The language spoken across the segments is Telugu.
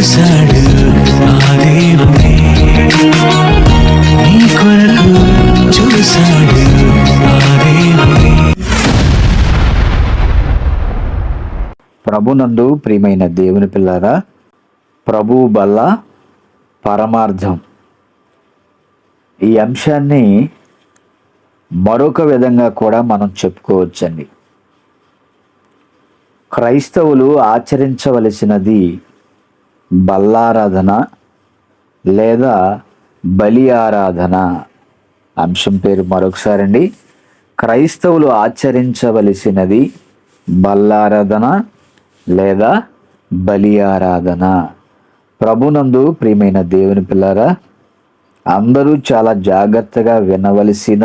చూశాడు ఆ దేవుడే, నీ కొరకు చూశాడు ఆ దేవుడే. ప్రభునందు ప్రియమైన దేవుని పిల్లారా, ప్రభువు బల్ల పరమార్థం ఈ అంశాన్ని మరొక విధంగా కూడా మనం చెప్పుకోవచ్చండి. క్రైస్తవులు ఆచరించవలసినది బల్లారాధన లేదా బలి ఆరాధన. అంశం పేరు మరొకసారి అండి. క్రైస్తవులు ఆచరించవలసినది బల్లారాధన లేదా బలి ఆరాధన. ప్రభునందు ప్రియమైన దేవుని పిల్లారా, అందరూ చాలా జాగ్రత్తగా వినవలసిన,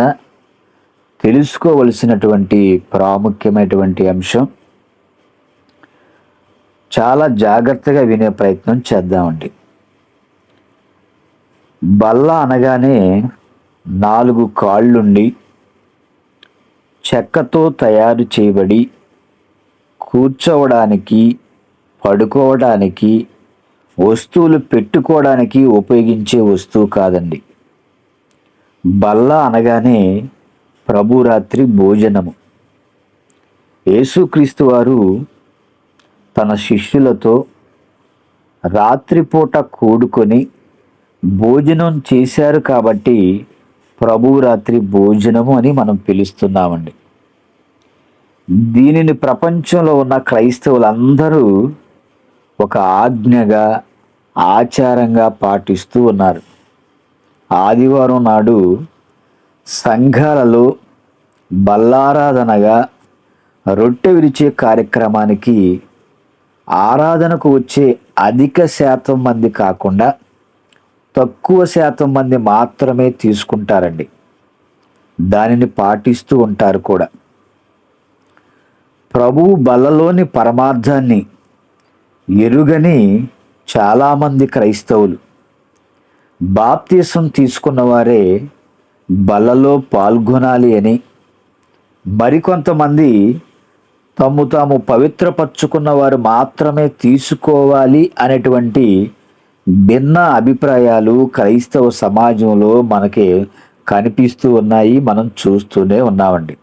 తెలుసుకోవలసినటువంటి ప్రాముఖ్యమైనటువంటి అంశం. చాలా జాగ్రత్తగా వినే ప్రయత్నం చేద్దామండి. బల్ల అనగానే 4 కాళ్ళుండి చెక్కతో తయారు చేయబడి కూర్చోవడానికి, పడుకోవడానికి, వస్తువులు పెట్టుకోవడానికి ఉపయోగించే వస్తువు కాదండి. బల్ల అనగానే ప్రభురాత్రి భోజనము. యేసుక్రీస్తు వారు తన శిష్యులతో రాత్రిపూట కూడుకొని భోజనం చేశారు కాబట్టి ప్రభురాత్రి భోజనము అని మనం పిలుస్తున్నామండి. దీనిని ప్రపంచంలో ఉన్న క్రైస్తవులందరూ ఒక ఆజ్ఞగా, ఆచారంగా పాటిస్తూ ఉన్నారు. ఆదివారం నాడు సంఘాలలో బల్లారాధనగా రొట్టె విరిచే కార్యక్రమానికి ఆరాధనకు వచ్చే అధిక శాతం మంది కాకుండా తక్కువ శాతం మంది మాత్రమే తీసుకుంటారండి. దానిని పాటిస్తూ ఉంటారు కూడా. ప్రభువు బల్లలోని పరమార్థాన్ని ఎరుగని చాలామంది క్రైస్తవులు, బాప్తీసం తీసుకున్న వారే బల్లలో పాల్గొనాలి అని, మరికొంతమంది తాము పవిత్రపరచుకున్న వారు మాత్రమే తీసుకోవాలి అనేటువంటి భిన్న అభిప్రాయాలు క్రైస్తవ సమాజంలో మనకి కనిపిస్తూ ఉన్నాయి, మనం చూస్తూనే ఉన్నామండి.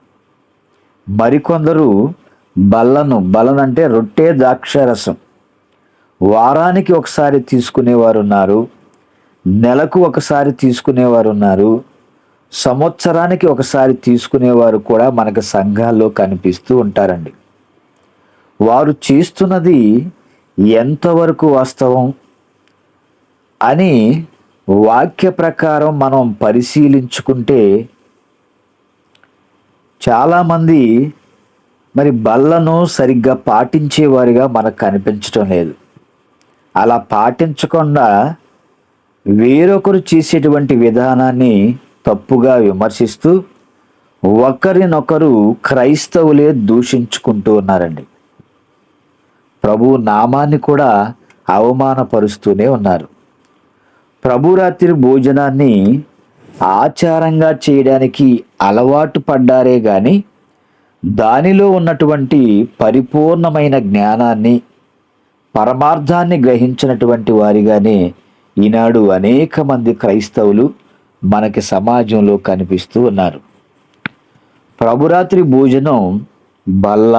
మరికొందరు బలనంటే రొట్టె ద్రాక్షారసం వారానికి ఒకసారి తీసుకునేవారు ఉన్నారు, నెలకు ఒకసారి తీసుకునేవారు ఉన్నారు, సంవత్సరానికి ఒకసారి తీసుకునేవారు కూడా మనకు సంఘాల్లో కనిపిస్తూ ఉంటారండి. వారు చేస్తున్నది ఎంతవరకు వాస్తవం అని వాక్య ప్రకారం మనం పరిశీలించుకుంటే చాలామంది మరి బల్లను సరిగ్గా పాటించేవారిగా మనకు కనిపించటం లేదు. అలా పాటించకుండా వేరొకరు చేసేటువంటి విధానాన్ని తప్పుగా విమర్శిస్తూ ఒకరినొకరు క్రైస్తవులే దూషించుకుంటూ ఉన్నారండి. ప్రభు నామాన్ని కూడా అవమానపరుస్తూనే ఉన్నారు. ప్రభురాత్రి భోజనాన్ని ఆచారంగా చేయడానికి అలవాటు పడ్డారే కానీ దానిలో ఉన్నటువంటి పరిపూర్ణమైన జ్ఞానాన్ని, పరమార్థాన్ని గ్రహించినటువంటి వారిగానే ఈనాడు అనేక మంది క్రైస్తవులు మనకి సమాజంలో కనిపిస్తూ ఉన్నారు. ప్రభురాత్రి భోజనం బల్ల,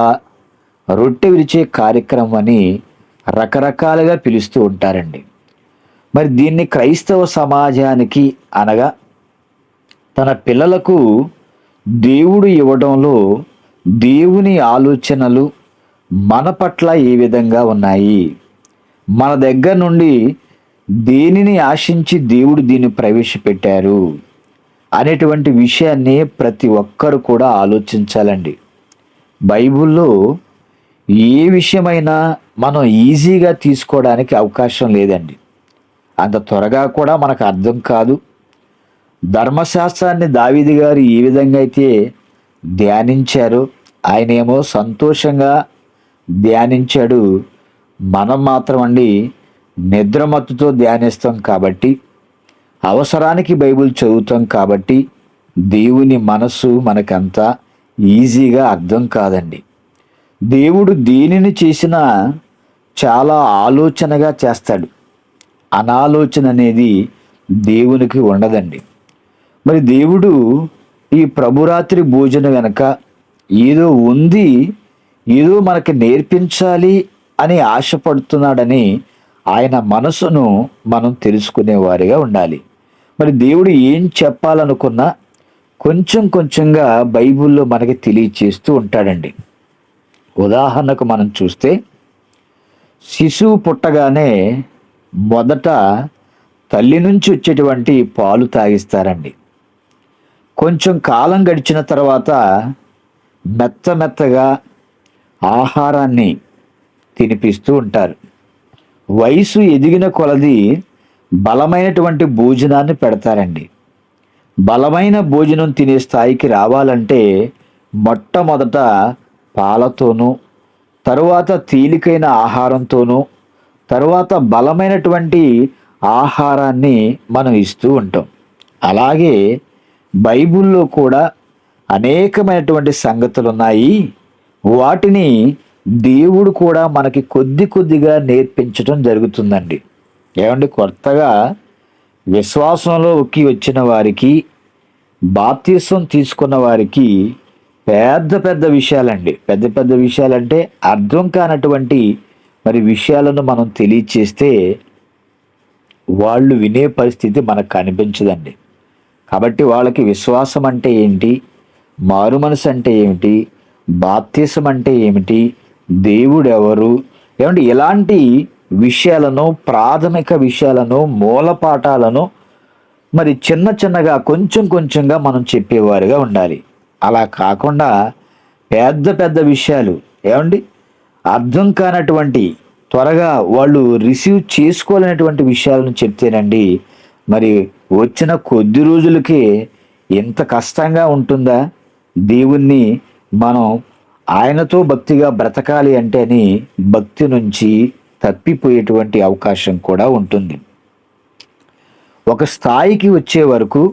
రొట్టె విరిచే కార్యక్రమం అని రకరకాలుగా పిలుస్తూ ఉంటారండి. మరి దీన్ని క్రైస్తవ సమాజానికి అనగా తన పిల్లలకు దేవుడు ఇవ్వడంలో దేవుని ఆలోచనలు మన పట్ల ఏ విధంగా ఉన్నాయి, మన దగ్గర నుండి దేనిని ఆశించి దేవుడు దీన్ని ప్రవేశపెట్టారు అనేటువంటి విషయాన్ని ప్రతి ఒక్కరు కూడా ఆలోచించాలండి. బైబిల్లో ఏ విషయమైనా మనం ఈజీగా తీసుకోవడానికి అవకాశం లేదండి. అంత త్వరగా కూడా మనకు అర్థం కాదు. ధర్మశాస్త్రాన్ని దావీదు గారు ఏ విధంగా అయితే ధ్యానించారో, ఆయనేమో సంతోషంగా ధ్యానించాడు. మనం మాత్రం అండి నిద్రమత్తుతో ధ్యానిస్తాం కాబట్టి, అవసరానికి బైబిల్ చదువుతాం కాబట్టి దేవుని మనస్సు మనకంతా ఈజీగా అర్థం కాదండి. దేవుడు దేనిని చేసినా చాలా ఆలోచనగా చేస్తాడు. అనాలోచన అనేది దేవునికి ఉండదండి. మరి దేవుడు ఈ ప్రభురాత్రి భోజనం వెనక ఏదో ఉంది, ఏదో మనకి నేర్పించాలి అని ఆశపడుతున్నాడని ఆయన మనసును మనం తెలుసుకునేవారిగా ఉండాలి. మరి దేవుడు ఏం చెప్పాలనుకున్నా కొంచెం కొంచెంగా బైబిల్లో మనకి తెలియచేస్తూ ఉంటాడండి. ఉదాహరణకు మనం చూస్తే శిశువు పుట్టగానే మొదట తల్లి నుంచి వచ్చేటువంటి పాలు తాగిస్తారండి. కొంచెం కాలం గడిచిన తర్వాత మెత్తగా ఆహారాన్ని తినిపిస్తూ ఉంటారు. వయసు ఎదిగిన కొలది బలమైనటువంటి భోజనాన్ని పెడతారండి. బలమైన భోజనం తినే స్థాయికి రావాలంటే మొట్టమొదట పాలతోనూ, తరువాత తేలికైన ఆహారంతోనూ, తరువాత బలమైనటువంటి ఆహారాన్ని మనం ఇస్తూ ఉంటాం. అలాగే బైబిల్లో కూడా అనేకమైనటువంటి సంగతులు ఉన్నాయి. వాటిని దేవుడు కూడా మనకి కొద్దిగా నేర్పించడం జరుగుతుందండి. ఏమండి, కొత్తగా విశ్వాసంలోకి వచ్చిన వారికి, బాప్తిసం తీసుకున్న వారికి పెద్ద విషయాలండి. పెద్ద విషయాలంటే అర్థం కానటువంటి మరి విషయాలను మనం తెలియచేస్తే వాళ్ళు వినే పరిస్థితి మనకు కనిపించదండి. కాబట్టి వాళ్ళకి విశ్వాసం అంటే ఏంటి, మారు మనసు అంటే ఏమిటి, బాప్తిసం అంటే ఏమిటి, దేవుడు ఎవరు, ఏమంటే ఇలాంటి విషయాలను, ప్రాథమిక విషయాలను, మూలపాఠాలను మరి చిన్నగా కొంచెంగా మనం చెప్పేవారుగా ఉండాలి. అలా కాకుండా పెద్ద విషయాలు, ఏమండి అర్థం కానటువంటి, త్వరగా వాళ్ళు రిసీవ్ చేసుకోలేనటువంటి విషయాలను చెప్తేనండి మరి వచ్చిన కొద్ది రోజులకే ఎంత కష్టంగా ఉంటుందా. దేవుణ్ణి మనం ఆయనతో భక్తిగా బ్రతకాలి అంటే అని భక్తి నుంచి తప్పిపోయేటువంటి అవకాశం కూడా ఉంటుంది. ఒక స్థాయికి వచ్చే వరకు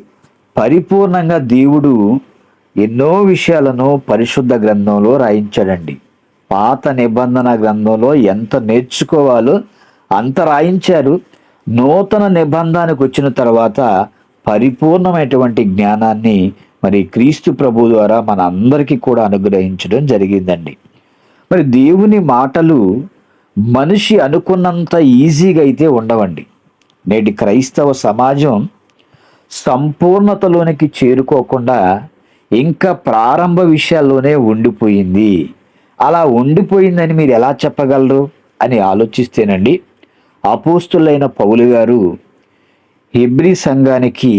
పరిపూర్ణంగా దేవుడు ఎన్నో విషయాలను పరిశుద్ధ గ్రంథంలో రాయించాడండి. పాత నిబంధన గ్రంథంలో ఎంత నేర్చుకోవాలో అంత రాయించారు. నూతన నిబంధనకు వచ్చిన తర్వాత పరిపూర్ణమైనటువంటి జ్ఞానాన్ని మరి క్రీస్తు ప్రభు ద్వారా మన అందరికీ కూడా అనుగ్రహించడం జరిగిందండి. మరి దేవుని మాటలు మనిషి అనుకున్నంత ఈజీగా అయితే ఉండవండి. నేటి క్రైస్తవ సమాజం సంపూర్ణతలోనికి చేరుకోకుండా ఇంకా ప్రారంభ విషయాల్లోనే ఉండిపోయింది. అలా ఉండిపోయిందని మీరు ఎలా చెప్పగలరు అని ఆలోచిస్తేనండి, అపోస్తులైన పౌలు గారు హెబ్రీ సంఘానికి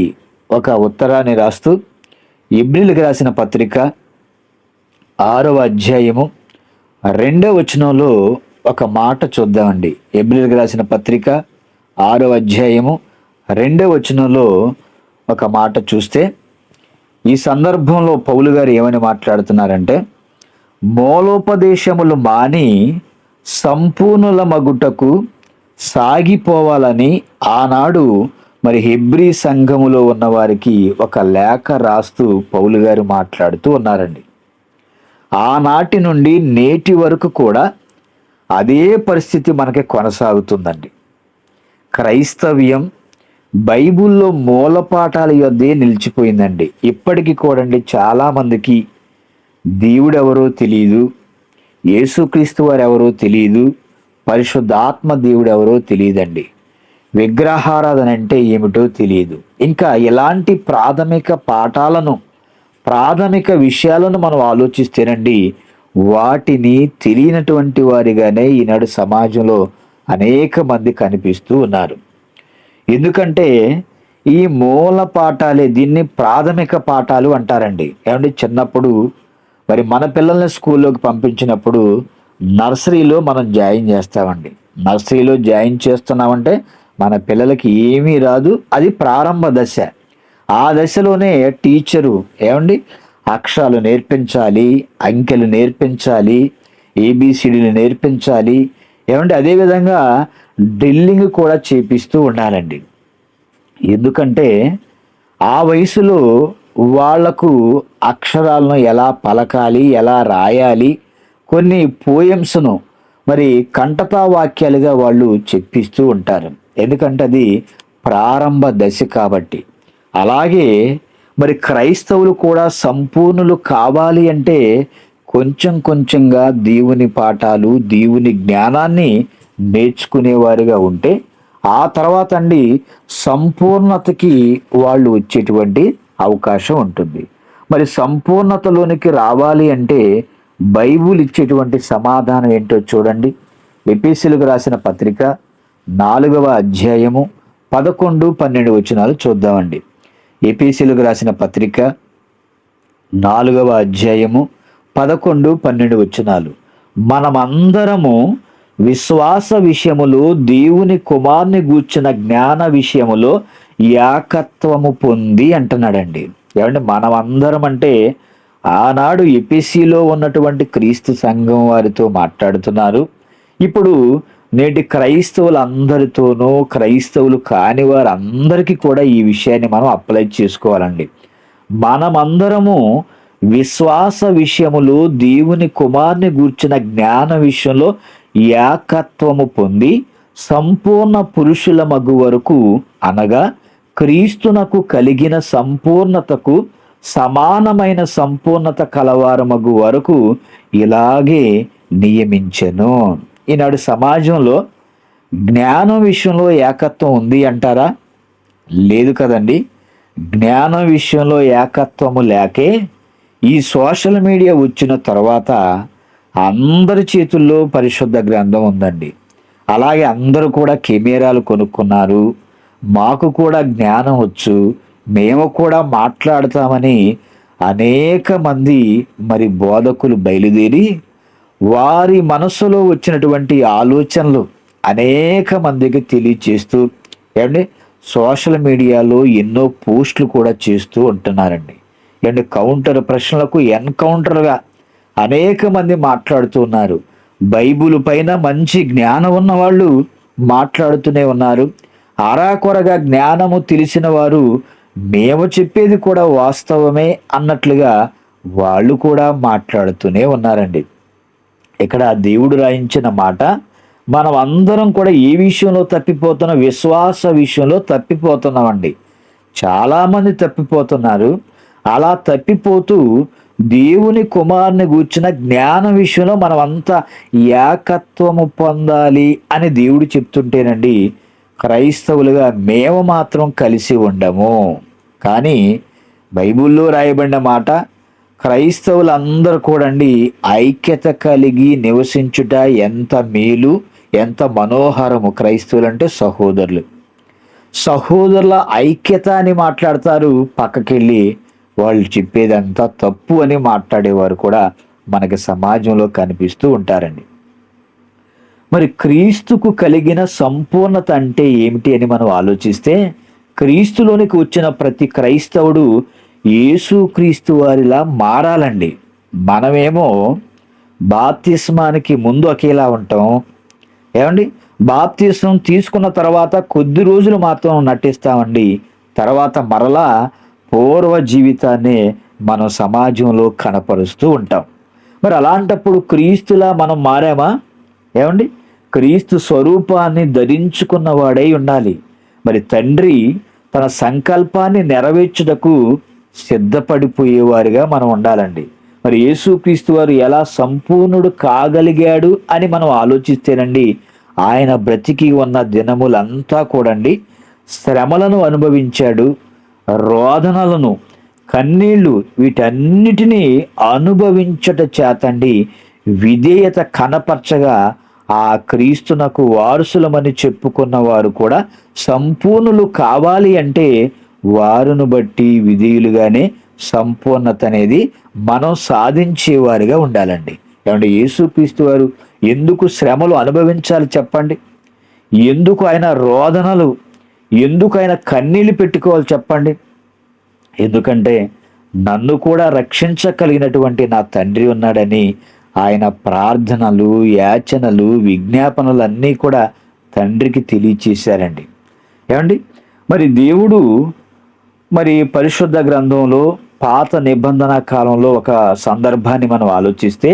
ఒక ఉత్తరాన్ని రాస్తూ, హెబ్రీలకు రాసిన పత్రిక 6వ అధ్యాయము 2వ వచనంలో ఒక మాట చూద్దామండి. హెబ్రీలకు రాసిన పత్రిక 6వ అధ్యాయము 2వ వచనంలో ఒక మాట చూస్తే, ఈ సందర్భంలో పౌలు గారు ఏమని మాట్లాడుతున్నారంటే, మూలోపదేశములు మాని సంపూర్ణుల మగుటకు సాగిపోవాలని ఆనాడు మరి హెబ్రీ సంఘములో ఉన్న వారికి ఒక లేఖ రాస్తూ పౌలు గారు మాట్లాడుతూ ఉన్నారండి. ఆనాటి నుండి నేటి వరకు కూడా అదే పరిస్థితి మనకి కొనసాగుతుందండి. క్రైస్తవ్యం బైబిల్లో మూలపాఠాల యొద్దే నిలిచిపోయిందండి. ఇప్పటికీ కూడా చాలామందికి దేవుడెవరో తెలియదు, యేసుక్రీస్తు వారు ఎవరో తెలియదు, పరిశుద్ధాత్మ దేవుడు ఎవరో తెలియదండి, విగ్రహారాధన అంటే ఏమిటో తెలియదు. ఇంకా ఇలాంటి ప్రాథమిక పాఠాలను, ప్రాథమిక విషయాలను మనం ఆలోచిస్తేనండి, వాటిని తెలియనటువంటి వారిగానే ఈనాడు సమాజంలో అనేక మంది కనిపిస్తూ ఉన్నారు. ఎందుకంటే ఈ మూల పాఠాలే, దీన్ని ప్రాథమిక పాఠాలు అంటారండి. ఏమంటే చిన్నప్పుడు మరి మన పిల్లల్ని స్కూల్లోకి పంపించినప్పుడు నర్సరీలో మనం జాయిన్ చేస్తామండి. నర్సరీలో జాయిన్ చేస్తున్నామంటే మన పిల్లలకి ఏమీ రాదు, అది ప్రారంభ దశ. ఆ దశలోనే టీచరు ఏమండి అక్షరాలు నేర్పించాలి, అంకెలు నేర్పించాలి, ఏబిసిడీలు నేర్పించాలి, ఏమంటే అదేవిధంగా డ్రిల్లింగ్ కూడా చేపిస్తూ ఉండాలండి. ఎందుకంటే ఆ వయసులో వాళ్లకు అక్షరాలను ఎలా పలకాలి, ఎలా రాయాలి, కొన్ని పోయమ్స్ను మరి కంఠతా వాక్యాలుగా వాళ్ళు చెప్పిస్తూ ఉంటారు. ఎందుకంటే అది ప్రారంభ దశ కాబట్టి. అలాగే మరి క్రైస్తవులు కూడా సంపూర్ణులు కావాలి అంటే కొంచెం కొంచెంగా దేవుని పాఠాలు, దేవుని జ్ఞానాన్ని నేర్చుకునేవారుగా ఉంటే ఆ తర్వాత అండి సంపూర్ణతకి వాళ్ళు వచ్చేటువంటి అవకాశం ఉంటుంది. మరి సంపూర్ణతలోనికి రావాలి అంటే బైబిల్ ఇచ్చేటువంటి సమాధానం ఏంటో చూడండి. ఎఫెసీయులకు రాసిన పత్రిక 4వ అధ్యాయము 11, 12 వచనాలు చూద్దామండి. ఎఫెసీయులకు రాసిన పత్రిక 4వ అధ్యాయము 11, 12 వచనాలు. మనమందరము విశ్వాస విషయములో దేవుని కుమారుని గూర్చిన జ్ఞాన విషయములో ఏకత్వము పొంది అంటున్నాడండి. ఏమంటే మనమందరం అంటే ఆనాడు ఎఫెసీలో ఉన్నటువంటి క్రీస్తు సంఘం వారితో మాట్లాడుతున్నారు. ఇప్పుడు నేటి క్రైస్తవులందరితోనూ క్రైస్తవులు కాని వారందరికీ కూడా ఈ విషయాన్ని మనం అప్లై చేసుకోవాలండి. మనమందరము విశ్వాస విషయములో దేవుని కుమారుని గూర్చిన జ్ఞాన విషయంలో ఏకత్వము పొంది సంపూర్ణ పురుషుల మగు వరకు, అనగా క్రీస్తునకు కలిగిన సంపూర్ణతకు సమానమైన సంపూర్ణత కలవారమగు వరకు ఇలాగే నియమించెను. ఈనాడు సమాజంలో జ్ఞానం విషయంలో ఏకత్వం ఉంది అంటారా? లేదు కదండి. జ్ఞానం విషయంలో ఏకత్వము లేకే ఈ సోషల్ మీడియా వచ్చిన తర్వాత అందరి చేతుల్లో పరిశుద్ధ గ్రంథం ఉందండి. అలాగే అందరూ కూడా కెమెరాలు కొనుక్కున్నారు. మాకు కూడా జ్ఞానం వచ్చు, మేము కూడా మాట్లాడతామని అనేక మంది మరి బోధకులు బయలుదేరి వారి మనసులో వచ్చినటువంటి ఆలోచనలు అనేక మందికి తెలియచేస్తూ ఏమండి సోషల్ మీడియాలో ఎన్నో పోస్టులు కూడా చేస్తూ ఉంటున్నారండి. ఏమండి కౌంటర్ ప్రశ్నలకు ఎన్కౌంటర్గా అనేక మంది మాట్లాడుతున్నారు. బైబిల్ పైన మంచి జ్ఞానం ఉన్న వాళ్ళు మాట్లాడుతూనే ఉన్నారు. అరాకొరగా జ్ఞానము తెలిసిన వారు మేము చెప్పేది కూడా వాస్తవమే అన్నట్లుగా వాళ్ళు కూడా మాట్లాడుతూనే ఉన్నారండి. ఇక్కడ దేవుడు రాయించిన మాట, మనం అందరం కూడా ఏ విషయంలో తప్పిపోతున్నాం? విశ్వాస విషయంలో తప్పిపోతున్నామండి. చాలామంది తప్పిపోతున్నారు. అలా తప్పిపోతూ దేవుని కుమారుని గూర్చిన జ్ఞాన విషయంలో మనం అంతా ఏకత్వము పొందాలి అని దేవుడు చెప్తుంటేనండి క్రైస్తవులుగా మేము మాత్రం కలిసి ఉండము. కానీ బైబిల్లో రాయబడిన మాట, క్రైస్తవులందరూ కూడండి ఐక్యత కలిగి నివసించుట ఎంత మేలు, ఎంత మనోహరము. క్రైస్తవులు అంటే సహోదరులు. సహోదరుల ఐక్యత అని మాట్లాడతారు, పక్కకెళ్ళి వాళ్ళు చెప్పేదంతా తప్పు అని మాట్లాడేవారు కూడా మనకి సమాజంలో కనిపిస్తూ ఉంటారండి. మరి క్రీస్తుకు కలిగిన సంపూర్ణత అంటే ఏమిటి అని మనం ఆలోచిస్తే, క్రీస్తులోనికి వచ్చిన ప్రతి క్రైస్తవుడు యేసుక్రీస్తు వారిలా మారాలండి. మనమేమో బాప్తిస్మానికి ముందు ఒకేలా ఉంటాం. ఏమండి బాప్తిస్మం తీసుకున్న తర్వాత కొద్ది రోజులు మాత్రం నటిస్తామండి. తర్వాత మరలా పూర్వ జీవితాన్ని మనం సమాజంలో కనపరుస్తూ ఉంటాం. మరి అలాంటప్పుడు క్రీస్తులా మనం మారామా? ఏమండి క్రీస్తు స్వరూపాన్ని ధరించుకున్న వాడై ఉండాలి. మరి తండ్రి తన సంకల్పాన్ని నెరవేర్చుటకు సిద్ధపడిపోయేవారుగా మనం ఉండాలండి. మరి యేసుక్రీస్తు వారు ఎలా సంపూర్ణుడు కాగలిగాడు అని మనం ఆలోచిస్తేనండి, ఆయన బ్రతికి ఉన్న దినములంతా కూడండి శ్రమలను అనుభవించాడు, రోదనలను, కన్నీళ్లు, వీటన్నిటినీ అనుభవించట చేతండి విధేయత కనపరచగా ఆ క్రీస్తునకు వారసులమని చెప్పుకున్న వారు కూడా సంపూర్ణులు కావాలి అంటే వారును బట్టి విధేయులుగానే సంపూర్ణత అనేది మనం సాధించేవారిగా ఉండాలండి. ఏమంటే యేసుక్రీస్తు వారు ఎందుకు శ్రమలు అనుభవించాలి చెప్పండి? ఎందుకు ఆయన రోదనలు, ఎందుకు ఆయన కన్నీళ్లు పెట్టుకోవాలి చెప్పండి? ఎందుకంటే నన్ను కూడా రక్షించగలిగినటువంటి నా తండ్రి ఉన్నాడని ఆయన ప్రార్థనలు, యాచనలు, విజ్ఞాపనలు అన్నీ కూడా తండ్రికి తెలియచేశారండి. ఏమండి మరి దేవుడు మరి పరిశుద్ధ గ్రంథంలో పాత నిబంధన కాలంలో ఒక సందర్భాన్ని మనం ఆలోచిస్తే,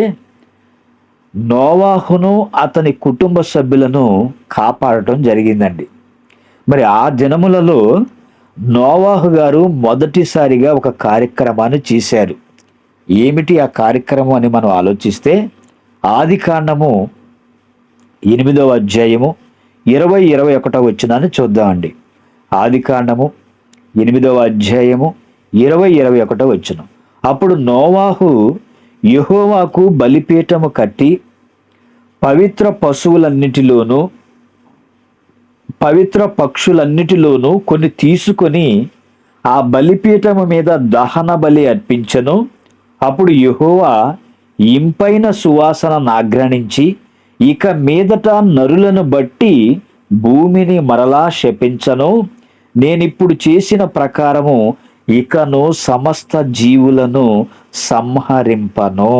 నోవాహును అతని కుటుంబ సభ్యులను కాపాడటం జరిగిందండి. మరి ఆ దినములలో నోవాహు గారు మొదటిసారిగా ఒక కార్యక్రమాన్ని చేశారు. ఏమిటి ఆ కార్యక్రమం అని మనం ఆలోచిస్తే, ఆది కాండము 8వ అధ్యాయము 20-21 వచనాన్ని చూద్దామండి. ఆది కాండము 8వ అధ్యాయము 20-21 వచనం. అప్పుడు నోవాహు యెహోవాకు బలిపీఠము కట్టి పవిత్ర పశువులన్నిటిలోనూ పవిత్ర పక్షులన్నిటిలోనూ కొన్ని తీసుకొని ఆ బలిపీఠము మీద దహన బలి అర్పించెను. అప్పుడు యెహోవా ఇంపైన సువాసన నాగ్రహించి, ఇక మీదట నరులను బట్టి భూమిని మరలా శపించను, నేనిప్పుడు చేసిన ప్రకారము ఇకను సమస్త జీవులను సంహరింపను.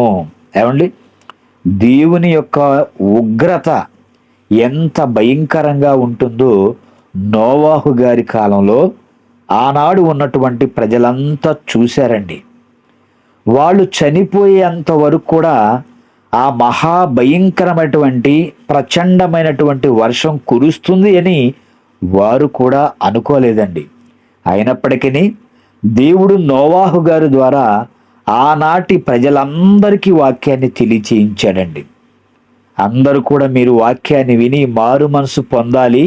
ఏమండి, దేవుని యొక్క ఉగ్రత ఎంత భయంకరంగా ఉంటుందో నోవాహు గారి కాలంలో ఆనాడు ఉన్నటువంటి ప్రజలంతా చూశారండి. వాళ్ళు చనిపోయేంత వరకు కూడా ఆ మహాభయంకరమైనటువంటి ప్రచండమైనటువంటి వర్షం కురుస్తుంది అని వారు కూడా అనుకోలేదండి. అయినప్పటికీ దేవుడు నోవాహు గారి ద్వారా ఆనాటి ప్రజలందరికీ వాక్యాన్ని తెలియచేయించాడండి. అందరూ కూడా మీరు వాక్యాన్ని విని మారు మనసు పొందాలి,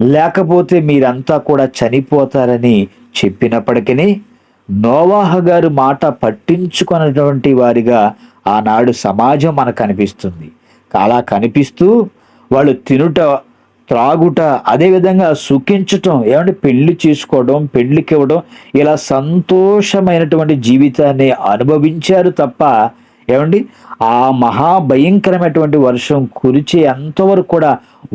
లేకపోతే మీరంతా కూడా చనిపోతారని చెప్పినప్పటికీ నోవాహు గారు మాట పట్టించుకున్నటువంటి వారిగా ఆనాడు సమాజం మనకు కనిపిస్తుంది. అలా కనిపిస్తూ వాళ్ళు తినుట, త్రాగుట, అదేవిధంగా సుఖించటం, ఏమంటే పెళ్లి చేసుకోవడం, పెళ్లికి ఇవ్వడం, ఇలా సంతోషమైనటువంటి జీవితాన్ని అనుభవించారు తప్ప ఏమండి ఆ మహాభయంకరమైనటువంటి వర్షం కురిచే అంతవరకు కూడా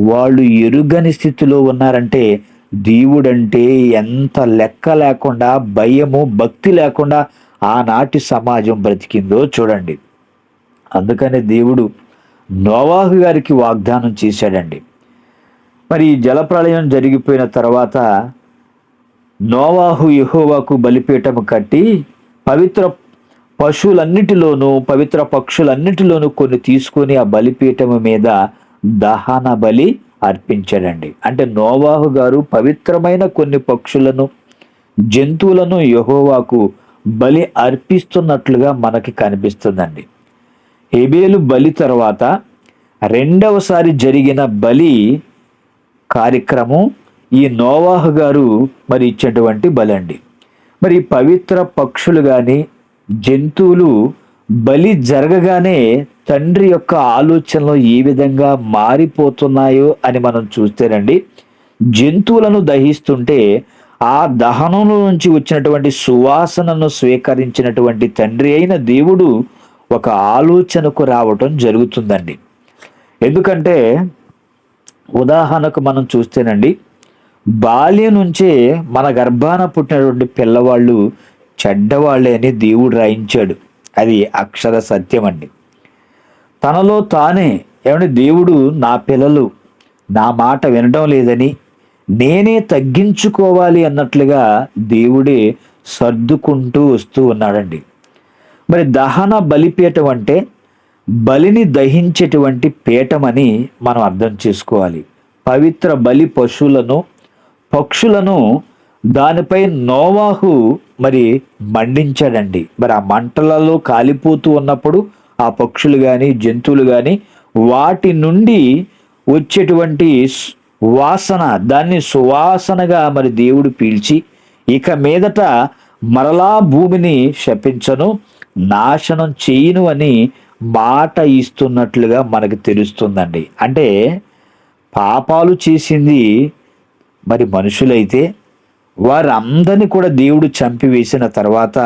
వాళ్ళు ఎరుగని స్థితిలో ఉన్నారంటే దేవుడంటే ఎంత లెక్క లేకుండా, భయము భక్తి లేకుండా ఆనాటి సమాజం బ్రతికిందో చూడండి. అందుకనే దేవుడు నోవాహు గారికి వాగ్దానం చేశాడండి. మరి ఈ జలప్రళయం జరిగిపోయిన తర్వాత నోవాహు యెహోవాకు బలిపీఠము కట్టి పవిత్ర పశువులన్నిటిలోనూ పవిత్ర పక్షులన్నిటిలోనూ కొన్ని తీసుకొని ఆ బలిపీఠము మీద దహన బలి అర్పించాడండి. అంటే నోవాహు గారు పవిత్రమైన కొన్ని పక్షులను, జంతువులను యెహోవాకు బలి అర్పిస్తున్నట్లుగా మనకి కనిపిస్తుందండి. హేబేలు బలి తర్వాత రెండవసారి జరిగిన బలి కార్యక్రమం ఈ నోవాహు గారు మరి ఇచ్చేటువంటి బలి అండి. మరి పవిత్ర పక్షులు కానీ జంతువులు బలి జరగగానే తండ్రి యొక్క ఆలోచనలు ఏ విధంగా మారిపోతున్నాయో అని మనం చూస్తేనండి, జంతువులను దహిస్తుంటే ఆ దహనంలో నుంచి వచ్చినటువంటి సువాసనను స్వీకరించినటువంటి తండ్రి అయిన దేవుడు ఒక ఆలోచనకు రావటం జరుగుతుందండి. ఎందుకంటే ఉదాహరణకు మనం చూస్తేనండి, బాల్యం నుంచే మన గర్భాన పుట్టినటువంటి పిల్లవాళ్ళు చెడ్డవాళ్ళే అని దేవుడు రాయించాడు. అది అక్షర సత్యం అండి. తనలో తానే ఏమంటే దేవుడు నా పిల్లలు నా మాట వినడం లేదని నేనే తగ్గించుకోవాలి అన్నట్లుగా దేవుడే సర్దుకుంటూ వస్తూ ఉన్నాడండి. మరి దహన బలిపీఠం అంటే బలిని దహించేటువంటి పీఠమని మనం అర్థం చేసుకోవాలి. పవిత్ర బలి పశువులను, పక్షులను దానిపై నోవాహు మరి మండించాడండి. మరి ఆ మంటలలో కాలిపోతూ ఉన్నప్పుడు ఆ పక్షులు కానీ జంతువులు కానీ వాటి నుండి వచ్చేటువంటి వాసన, దాన్ని సువాసనగా మరి దేవుడు పీల్చి ఇక మీదట మరలా భూమిని శపించను, నాశనం చేయను అని మాట ఇస్తున్నట్లుగా మనకు తెలుస్తుందండి. అంటే పాపాలు చేసింది మరి మనుషులైతే వారందరినీ కూడా దేవుడు చంపివేసిన తర్వాత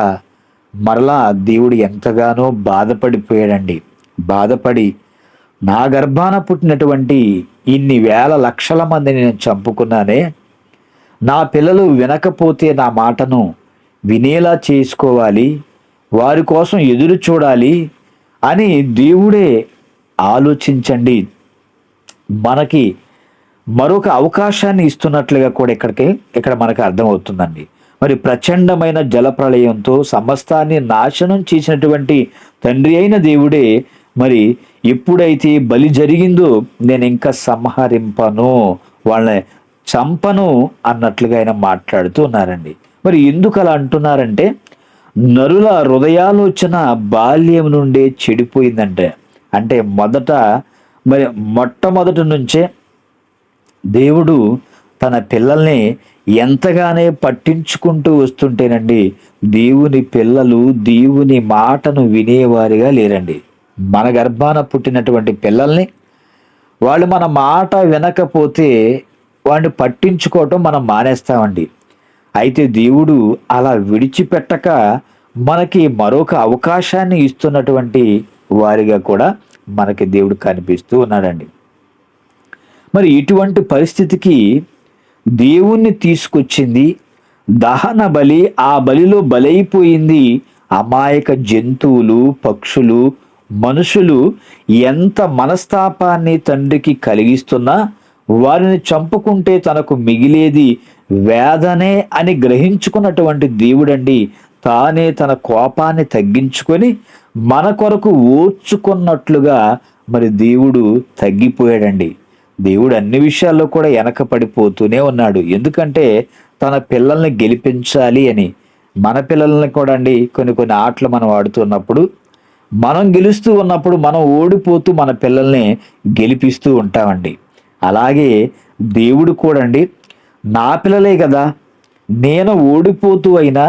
మరలా దేవుడు ఎంతగానో బాధపడిపోయాడండి. బాధపడి నా గర్భాన పుట్టినటువంటి ఇన్ని వేల లక్షల మందిని నేను చంపుకున్నానే, నా పిల్లలు వినకపోతే నా మాటను వినేలా చేసుకోవాలి, వారి కోసం ఎదురు చూడాలి అని దేవుడే ఆలోచించండి మనకి మరొక అవకాశాన్ని ఇస్తున్నట్లుగా కూడా ఇక్కడ మనకు అర్థమవుతుందండి. మరి ప్రచండమైన జలప్రళయంతో సమస్తాన్ని నాశనం చేసినటువంటి తండ్రి అయిన దేవుడే మరి ఎప్పుడైతే బలి జరిగిందో నేను ఇంకా సంహరింపను, వాళ్ళని చంపను అన్నట్లుగా ఆయన మాట్లాడుతూ ఉన్నారండి. మరి ఎందుకు అలా అంటున్నారంటే, నరుల హృదయాలోచన బాల్యం నుండే చెడిపోయిందంటే, అంటే మొట్టమొదటి నుంచే దేవుడు తన పిల్లల్ని ఎంతగానే పట్టించుకుంటూ వస్తుంటేనండి, దేవుని పిల్లలు దేవుని మాటను వినేవారిగా లేరండి. మన గర్భాన పుట్టినటువంటి పిల్లల్ని వాళ్ళు మన మాట వినకపోతే వాడిని పట్టించుకోవటం మనం మానేస్తామండి. అయితే దేవుడు అలా విడిచిపెట్టక మనకి మరొక అవకాశాన్ని ఇస్తున్నటువంటి వారిగా కూడా మనకి దేవుడు కనిపిస్తూ ఉన్నాడండి. మరి ఇటువంటి పరిస్థితికి దేవుణ్ణి తీసుకొచ్చింది దహన బలి. ఆ బలిలో బలైపోయింది అమాయక జంతువులు, పక్షులు, మనుషులు. ఎంత మనస్తాపాన్ని తండ్రికి కలిగిస్తున్నా వారిని చంపుకుంటే తనకు మిగిలేది వేదనే అని గ్రహించుకున్నటువంటి దేవుడండి తానే తన కోపాన్ని తగ్గించుకొని మన కొరకు ఓర్చుకున్నట్లుగా మరి దేవుడు తగ్గిపోయాడండి. దేవుడు అన్ని విషయాల్లో కూడా వెనక పడిపోతూనే ఉన్నాడు. ఎందుకంటే తన పిల్లల్ని గెలిపించాలి అని. మన పిల్లల్ని కూడా అండి కొన్ని ఆటలు మనం ఆడుతున్నప్పుడు, మనం గెలుస్తూ ఉన్నప్పుడు మనం ఓడిపోతూ మన పిల్లల్ని గెలిపిస్తూ ఉంటామండి. అలాగే దేవుడు కూడా అండి, నా పిల్లలే కదా, నేను ఓడిపోతూ అయినా,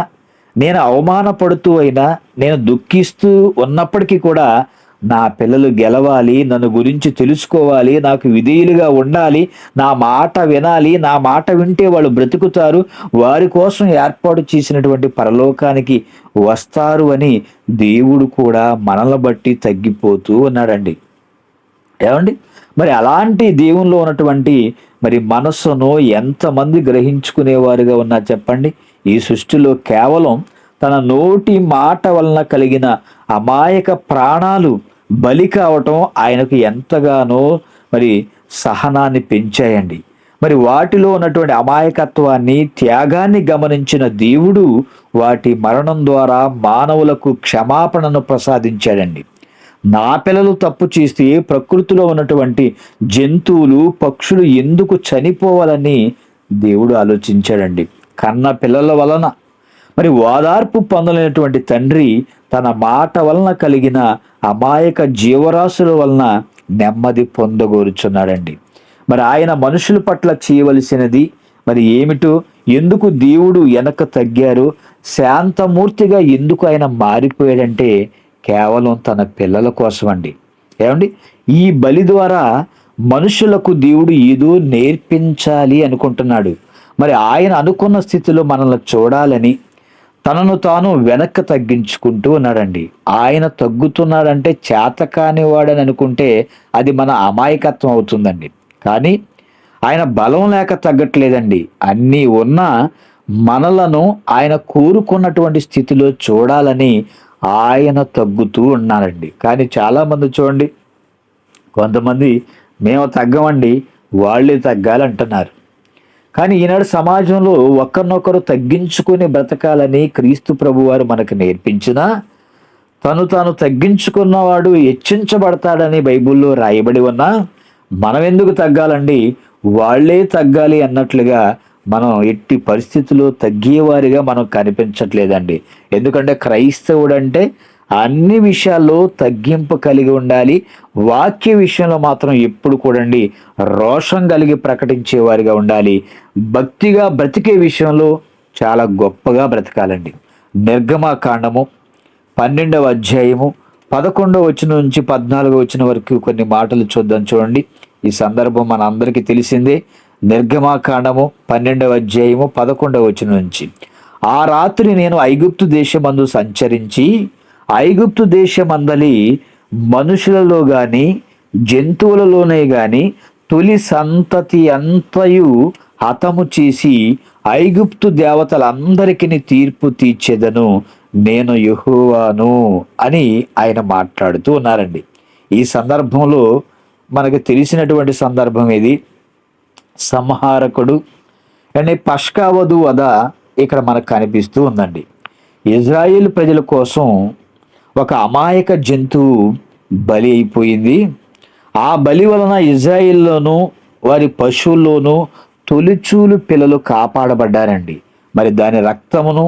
నేను అవమానపడుతూ అయినా, నేను దుఃఖిస్తూ ఉన్నప్పటికీ కూడా నా పిల్లలు గెలవాలి, నన్ను గురించి తెలుసుకోవాలి, నాకు విధేయులుగా ఉండాలి, నా మాట వినాలి, నా మాట వింటే వాళ్ళు బ్రతుకుతారు, వారి కోసం ఏర్పాటు చేసినటువంటి పరలోకానికి వస్తారు అని దేవుడు కూడా మనల్ని బట్టి తగ్గిపోతూ ఉన్నాడండి. ఏమండి, మరి అలాంటి దేవునిలో ఉన్నటువంటి మరి మనస్సును ఎంతమంది గ్రహించుకునేవారుగా ఉన్నా చెప్పండి. ఈ సృష్టిలో కేవలం తన నోటి మాట వలన కలిగిన అమాయక ప్రాణాలు బలి కావటం ఆయనకు ఎంతగానో మరి సహనాన్ని పెంచాయండి. మరి వాటిలో ఉన్నటువంటి అమాయకత్వాన్ని, త్యాగాన్ని గమనించిన దేవుడు వాటి మరణం ద్వారా మానవులకు క్షమాపణను ప్రసాదించాడండి. నా పిల్లలు తప్పు చేస్తే ప్రకృతిలో ఉన్నటువంటి జంతువులు, పక్షులు ఎందుకు చనిపోవాలని దేవుడు ఆలోచించాడండి. కన్న పిల్లల వలన మరి ఓదార్పు పొందలేనటువంటి తండ్రి తన మాట వలన కలిగిన అమాయక జీవరాశుల వలన నెమ్మది పొందగోరుచున్నాడండి. మరి ఆయన మనుషుల పట్ల చేయవలసినది మరి ఏమిటో, ఎందుకు దేవుడు వెనక తగ్గారు, శాంతమూర్తిగా ఎందుకు ఆయన మారిపోయాడంటే కేవలం తన పిల్లల కోసం అండి. ఏమండి, ఈ బలి ద్వారా మనుషులకు దేవుడు ఏదో నేర్పించాలి అనుకుంటున్నాడు. మరి ఆయన అనుకున్న స్థితిలో మనల్ని చూడాలని తనను తాను వెనక్కి తగ్గించుకుంటూ ఉన్నాడండి. ఆయన తగ్గుతున్నాడంటే చేతకాని వాడని అనుకుంటే అది మన అమాయకత్వం అవుతుందండి. కానీ ఆయన బలం లేక తగ్గట్లేదండి. అన్నీ ఉన్నా మనలను ఆయన కోరుకున్నటువంటి స్థితిలో చూడాలని ఆయన తగ్గుతూ ఉన్నారండి. కానీ చాలామంది చూడండి, కొంతమంది మేము తగ్గమండి, వాళ్ళే తగ్గాలంటున్నారు. కానీ ఈనాడు సమాజంలో ఒకరినొకరు తగ్గించుకుని బ్రతకాలని క్రీస్తు ప్రభువారు మనకు నేర్పించినా, తను తాను తగ్గించుకున్నవాడు హెచ్చించబడతాడని బైబిల్లో రాయబడి ఉన్నా మనం ఎందుకు తగ్గాలండి, వాళ్ళే తగ్గాలి అన్నట్లుగా మనం ఎట్టి పరిస్థితుల్లో తగ్గేవారిగా మనం కనిపించట్లేదండి. ఎందుకంటే క్రైస్తవుడు అంటే అన్ని విషయాల్లో తగ్గింపు కలిగి ఉండాలి. వాక్య విషయంలో మాత్రం ఎప్పుడు కూడండి రోషం కలిగి ప్రకటించేవారిగా ఉండాలి. భక్తిగా బ్రతికే విషయంలో చాలా గొప్పగా బ్రతకాలండి. నిర్గమాకాండము 12వ అధ్యాయము 11వ వచనం నుంచి 14వ వచనం వరకు కొన్ని మాటలు చూద్దాం. చూడండి, ఈ సందర్భం మన అందరికీ తెలిసిందే. నిర్గమాకాండము 12వ అధ్యాయము 11వ వచనం నుంచి, ఆ రాత్రి నేను ఐగుప్తు దేశమందు సంచరించి ఐగుప్తు దేశమందలి మనుషులలో గాని జంతువులలోనే గాని తొలి సంతతి అంతయు హతము చేసి ఐగుప్తు దేవతలందరికీ తీర్పు తీర్చెదను, నేను యెహోవాను అని ఆయన మాట్లాడుతూ ఉన్నారండి. ఈ సందర్భంలో మనకు తెలిసినటువంటి సందర్భం ఇది. సంహారకుడు అంటే పష్కావధు వధ ఇక్కడ మనకు కనిపిస్తూ ఉందండి. ఇజ్రాయేల్ ప్రజల కోసం ఒక అమాయక జంతువు బలి అయిపోయింది. ఆ బలి వలన ఇజ్రాయిల్లోనూ వారి పశువుల్లోనూ తొలిచూలు పిల్లలు కాపాడబడ్డారండి. మరి దాని రక్తమును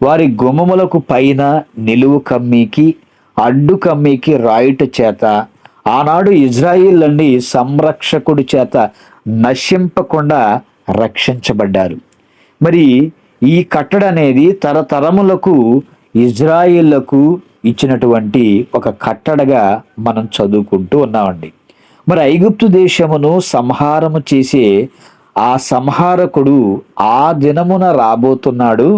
వారి గుమ్మములకు పైన నిలువు కమ్మీకి అడ్డు కమ్మీకి రాయుట చేత ఆనాడు ఇజ్రాయిల్ సంరక్షకుడి చేత నశింపకుండా రక్షించబడ్డారు. మరి ఈ కట్టడ అనేది తరతరములకు ఇజ్రాయిళ్లకు ఇచ్చినటువంటి ఒక కట్టడగా మనం చదువుకుంటూ ఉన్నామండి. మరి ఐగుప్తు దేశమును సంహారము చేసే ఆ సంహారకుడు ఆ దినమున రాబోతున్నాడు.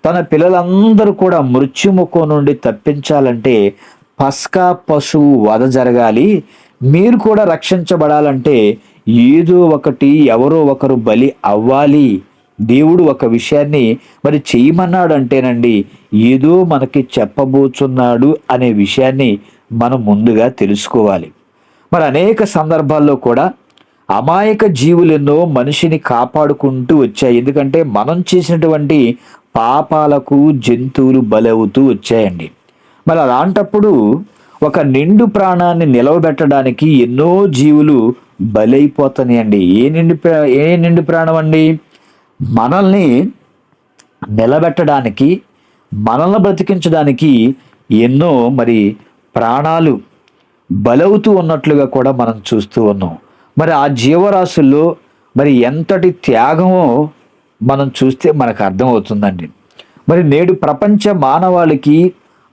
తన పిల్లలందరూ కూడా మృత్యుముఖం నుండి తప్పించాలంటే పస్కా పశువు వధ జరగాలి. మీరు కూడా రక్షించబడాలంటే ఏదో ఒకటి ఎవరో ఒకరు బలి అవ్వాలి. దేవుడు ఒక విషయాన్ని మరి చేయమన్నాడు అంటేనండి ఏదో మనకి చెప్పబోతున్నాడు అనే విషయాన్ని మనం ముందుగా తెలుసుకోవాలి. మరి అనేక సందర్భాల్లో కూడా అమాయక జీవులు ఎన్నో మనిషిని కాపాడుకుంటూ వచ్చాయి. ఎందుకంటే మనం చేసినటువంటి పాపాలకు జంతువులు బలవుతూ వచ్చాయండి. మరి అలాంటప్పుడు ఒక నిండు ప్రాణాన్ని నిలవబెట్టడానికి ఎన్నో జీవులు బలైపోతున్నాయండి. ఏ నిండు ప్రాణం అండి? మనల్ని నిలబెట్టడానికి, మనల్ని బ్రతికించడానికి ఎన్నో మరి ప్రాణాలు బలవుతూ ఉన్నట్లుగా కూడా మనం చూస్తూ ఉన్నాం. మరి ఆ జీవరాశుల్లో మరి ఎంతటి త్యాగమో మనం చూస్తే మనకు అర్థమవుతుందండి. మరి నేడు ప్రపంచ మానవాళికి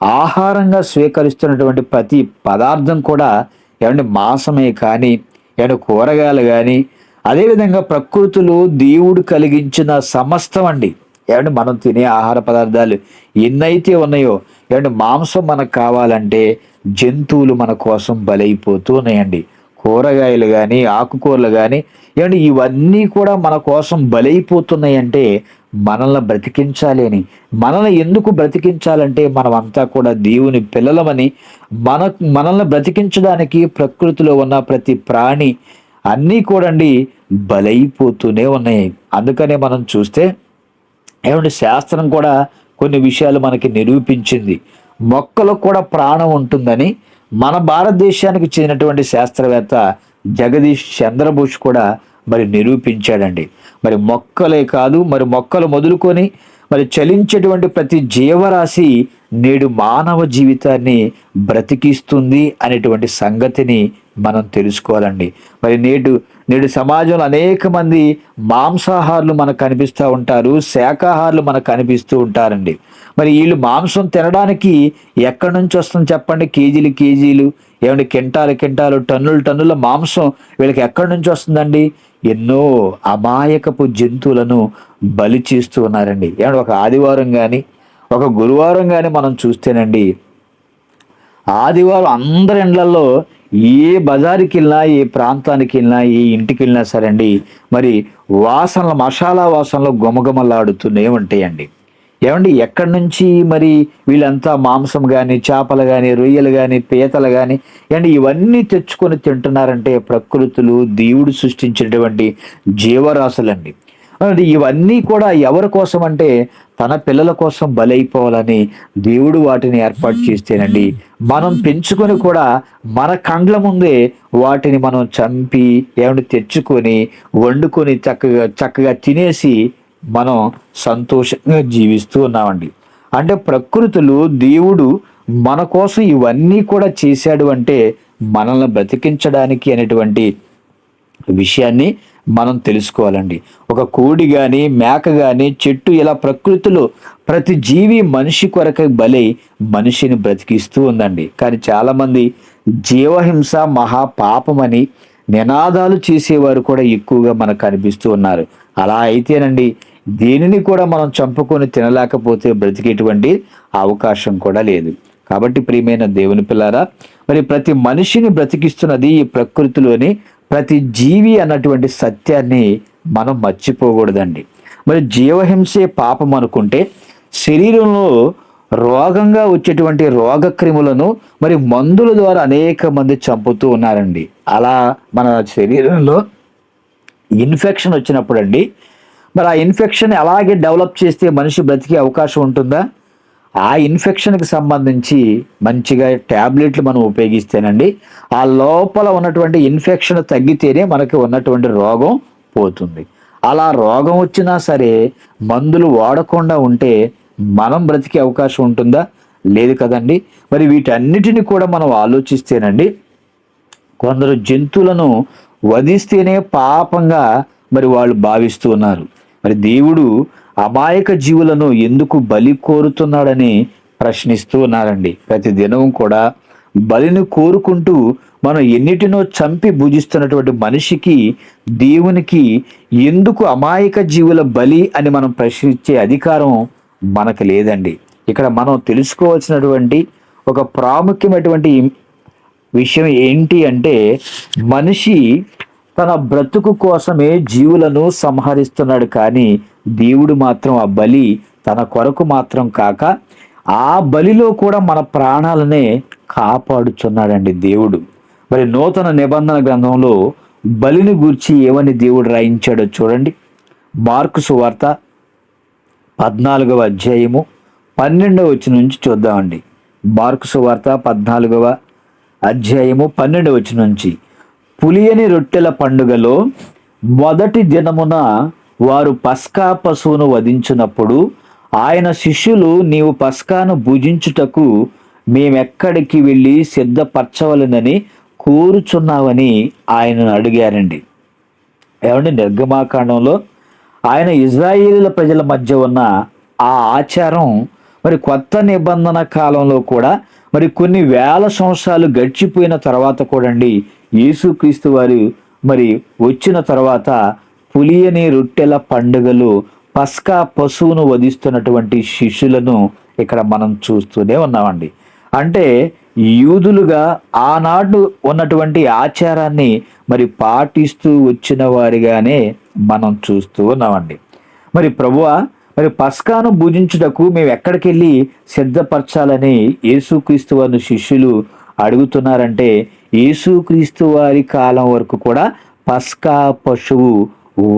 ఆహారంగా స్వీకరిస్తున్నటువంటి ప్రతి పదార్థం కూడా మాంసమే కానీ కూరగాయలు కానీ అదేవిధంగా ప్రకృతిలో దేవుడు కలిగించిన సమస్తం అండి. మనం తినే ఆహార పదార్థాలు ఎన్నైతే ఉన్నాయో మాంసం మనకు కావాలంటే జంతువులు మన కోసం బలైపోతూ ఉన్నాయండి. కూరగాయలు కానీ ఆకుకూరలు కానీ ఇవన్నీ కూడా మన కోసం బలైపోతున్నాయంటే మనల్ని బ్రతికించాలి అని. మనల్ని ఎందుకు బ్రతికించాలంటే మనమంతా కూడా దేవుని పిల్లలమని, మనల్ని బ్రతికించడానికి ప్రకృతిలో ఉన్న ప్రతి ప్రాణి అన్నీ కూడా బలైపోతూనే ఉన్నాయి. అందుకనే మనం చూస్తే శాస్త్రం కూడా కొన్ని విషయాలు మనకి నిరూపించింది. మొక్కలకు కూడా ప్రాణం ఉంటుందని మన భారతదేశానికి చెందినటువంటి శాస్త్రవేత్త జగదీష్ చంద్రబోస్ కూడా మరి నిరూపించాడండి. మరి మొక్కలే కాదు, మరి మొక్కలు మొదలుకొని మరి చలించేటువంటి ప్రతి జీవరాశి నేడు మానవ జీవితాన్ని బ్రతికిస్తుంది అనేటువంటి సంగతిని మనం తెలుసుకోవాలండి. మరి నేడు సమాజంలో అనేక మంది మాంసాహారులు మనకు కనిపిస్తూ ఉంటారు, శాకాహారులు మనకు కనిపిస్తూ ఉంటారండి. మరి వీళ్ళు మాంసం తినడానికి ఎక్కడి నుంచి వస్తుంది చెప్పండి? కేజీలు కింటాలు టన్నుల మాంసం వీళ్ళకి ఎక్కడి నుంచి వస్తుందండి? ఎన్నో అమాయకపు జంతువులను బలి చేస్తూ ఉన్నారండి. ఒక ఆదివారం కానీ ఒక గురువారం కానీ మనం చూస్తేనండి, ఆదివారం అందరి ఇండ్లలో ఏ బజారుకి వెళ్ళినా, ఏ ప్రాంతానికి వెళ్ళినా, ఏ ఇంటికి వెళ్ళినా సరే అండి మరి వాసనలు, మసాలా వాసనలు గుమగుమలాడుతూనే ఉంటాయండి. ఎక్కడి నుంచి మరి వీళ్ళంతా మాంసం కానీ, చేపలు కానీ, రొయ్యలు కానీ, పీతలు కానీ ఇవన్నీ తెచ్చుకొని తింటున్నారంటే ప్రకృతులు దేవుడు సృష్టించినటువంటి జీవరాశులండి. ఇవన్నీ కూడా ఎవరి కోసం అంటే తన పిల్లల కోసం బలైపోవాలని దేవుడు వాటిని ఏర్పాటు చేస్తేనండి మనం పెంచుకొని కూడా మన కండ్ల ముందే వాటిని మనం చంపి తెచ్చుకొని వండుకొని చక్కగా తినేసి మనం సంతోషంగా జీవిస్తూ ఉన్నామండి. అంటే ప్రకృతిలో దేవుడు మన కోసం ఇవన్నీ కూడా చేశాడు అంటే మనల్ని బ్రతికించడానికి అనేటువంటి విషయాన్ని మనం తెలుసుకోవాలండి. ఒక కోడి కానీ, మేక కానీ, చెట్టు, ఇలా ప్రకృతిలో ప్రతి జీవి మనిషి కొరకై బలై మనిషిని బ్రతికిస్తూ ఉందండి. కానీ చాలామంది జీవహింస మహాపాపమని నినాదాలు చేసేవారు కూడా ఎక్కువగా మనకు కనిపిస్తూ ఉన్నారు. అలా అయితేనండి దేనిని కూడా మనం చంపుకొని తినలేకపోతే బ్రతికేటువంటి అవకాశం కూడా లేదు. కాబట్టి ప్రియమైన దేవుని పిల్లారా, మరి ప్రతి మనిషిని బ్రతికిస్తున్నది ఈ ప్రకృతిలోని ప్రతి జీవి అన్నటువంటి సత్యాన్ని మనం మర్చిపోకూడదండి. మరి జీవహింసే పాపం అనుకుంటే శరీరంలో రోగంగా వచ్చేటువంటి రోగక్రిములను మరి మందుల ద్వారా అనేక మంది చంపుతూ ఉన్నారండి. అలా మన శరీరంలో ఇన్ఫెక్షన్ వచ్చినప్పుడు అండి మరి ఆ ఇన్ఫెక్షన్ అలాగే డెవలప్ చేస్తే మనిషి బ్రతికే అవకాశం ఉంటుందా? ఆ ఇన్ఫెక్షన్కి సంబంధించి మంచిగా ట్యాబ్లెట్లు మనం ఉపయోగిస్తేనండి ఆ లోపల ఉన్నటువంటి ఇన్ఫెక్షన్ తగ్గితేనే మనకి ఉన్నటువంటి రోగం పోతుంది. అలా రోగం వచ్చినా సరే మందులు వాడకుండా ఉంటే మనం బ్రతికే అవకాశం ఉంటుందా? లేదు కదండి. మరి వీటన్నిటిని కూడా మనం ఆలోచిస్తేనండి, కొందరు జంతువులను వధిస్తేనే పాపంగా మరి వాళ్ళు భావిస్తూ ఉన్నారు. మరి దేవుడు అమాయక జీవులను ఎందుకు బలి కోరుతున్నాడని ప్రశ్నిస్తూ ఉన్నారండి. ప్రతి దినం కూడా బలిని కోరుకుంటూ మనం ఎన్నిటినో చంపి భుజిస్తున్నటువంటి మనిషికి, దేవునికి ఎందుకు అమాయక జీవుల బలి అని మనం ప్రశ్నించే అధికారం మనకు లేదండి. ఇక్కడ మనం తెలుసుకోవాల్సినటువంటి ఒక ప్రాముఖ్యమైనటువంటి విషయం ఏంటి అంటే, మనిషి తన బ్రతుకు కోసమే జీవులను సంహరిస్తున్నాడు, కానీ దేవుడు మాత్రం ఆ బలి తన కొరకు మాత్రం కాక ఆ బలిలో కూడా మన ప్రాణాలనే కాపాడుచున్నాడండి దేవుడు. మరి నూతన నిబంధన గ్రంథంలో బలిని గూర్చి ఏమని దేవుడు రాయించాడో చూడండి. మార్కు సువార్త 14వ అధ్యాయము 12వ వచనం నుంచి చూద్దామండి. మార్కు సువార్త 14వ అధ్యాయము 12వ వచనం నుంచి, పులియని రొట్టెల పండుగలో మొదటి దినమున వారు పస్కా పశువును వధించినప్పుడు ఆయన శిష్యులు, నీవు పస్కాను భుజించుటకు మేమెక్కడికి వెళ్ళి సిద్ధపరచవలనని కోరుచున్నావని ఆయనను అడిగారండి. ఏమంటే నిర్గమాకాండంలో ఆయన ఇజ్రాయేలీల ప్రజల మధ్య ఉన్న ఆ ఆచారం మరి కొత్త నిబంధన కాలంలో కూడా మరి కొన్ని వేల సంవత్సరాలు గడిచిపోయిన తర్వాత కూడా అండి, యేసుక్రీస్తు వారు మరి వచ్చిన తర్వాత పులియని రొట్టెల పండుగలు పస్కా పశువును వధిస్తున్నటువంటి శిష్యులను ఇక్కడ మనం చూస్తూనే ఉన్నామండి. అంటే యూదులుగా ఆనాడు ఉన్నటువంటి ఆచారాన్ని మరి పాటిస్తూ వచ్చిన వారిగానే మనం చూస్తూ ఉన్నామండి. మరి ప్రభువా, మరి పస్కాను భుజించుటకు మేము ఎక్కడికి వెళ్ళి సిద్ధపరచాలని యేసుక్రీస్తు వారిని శిష్యులు అడుగుతున్నారంటే, యేసుక్రీస్తు వారి కాలం వరకు కూడా పస్కా పశువు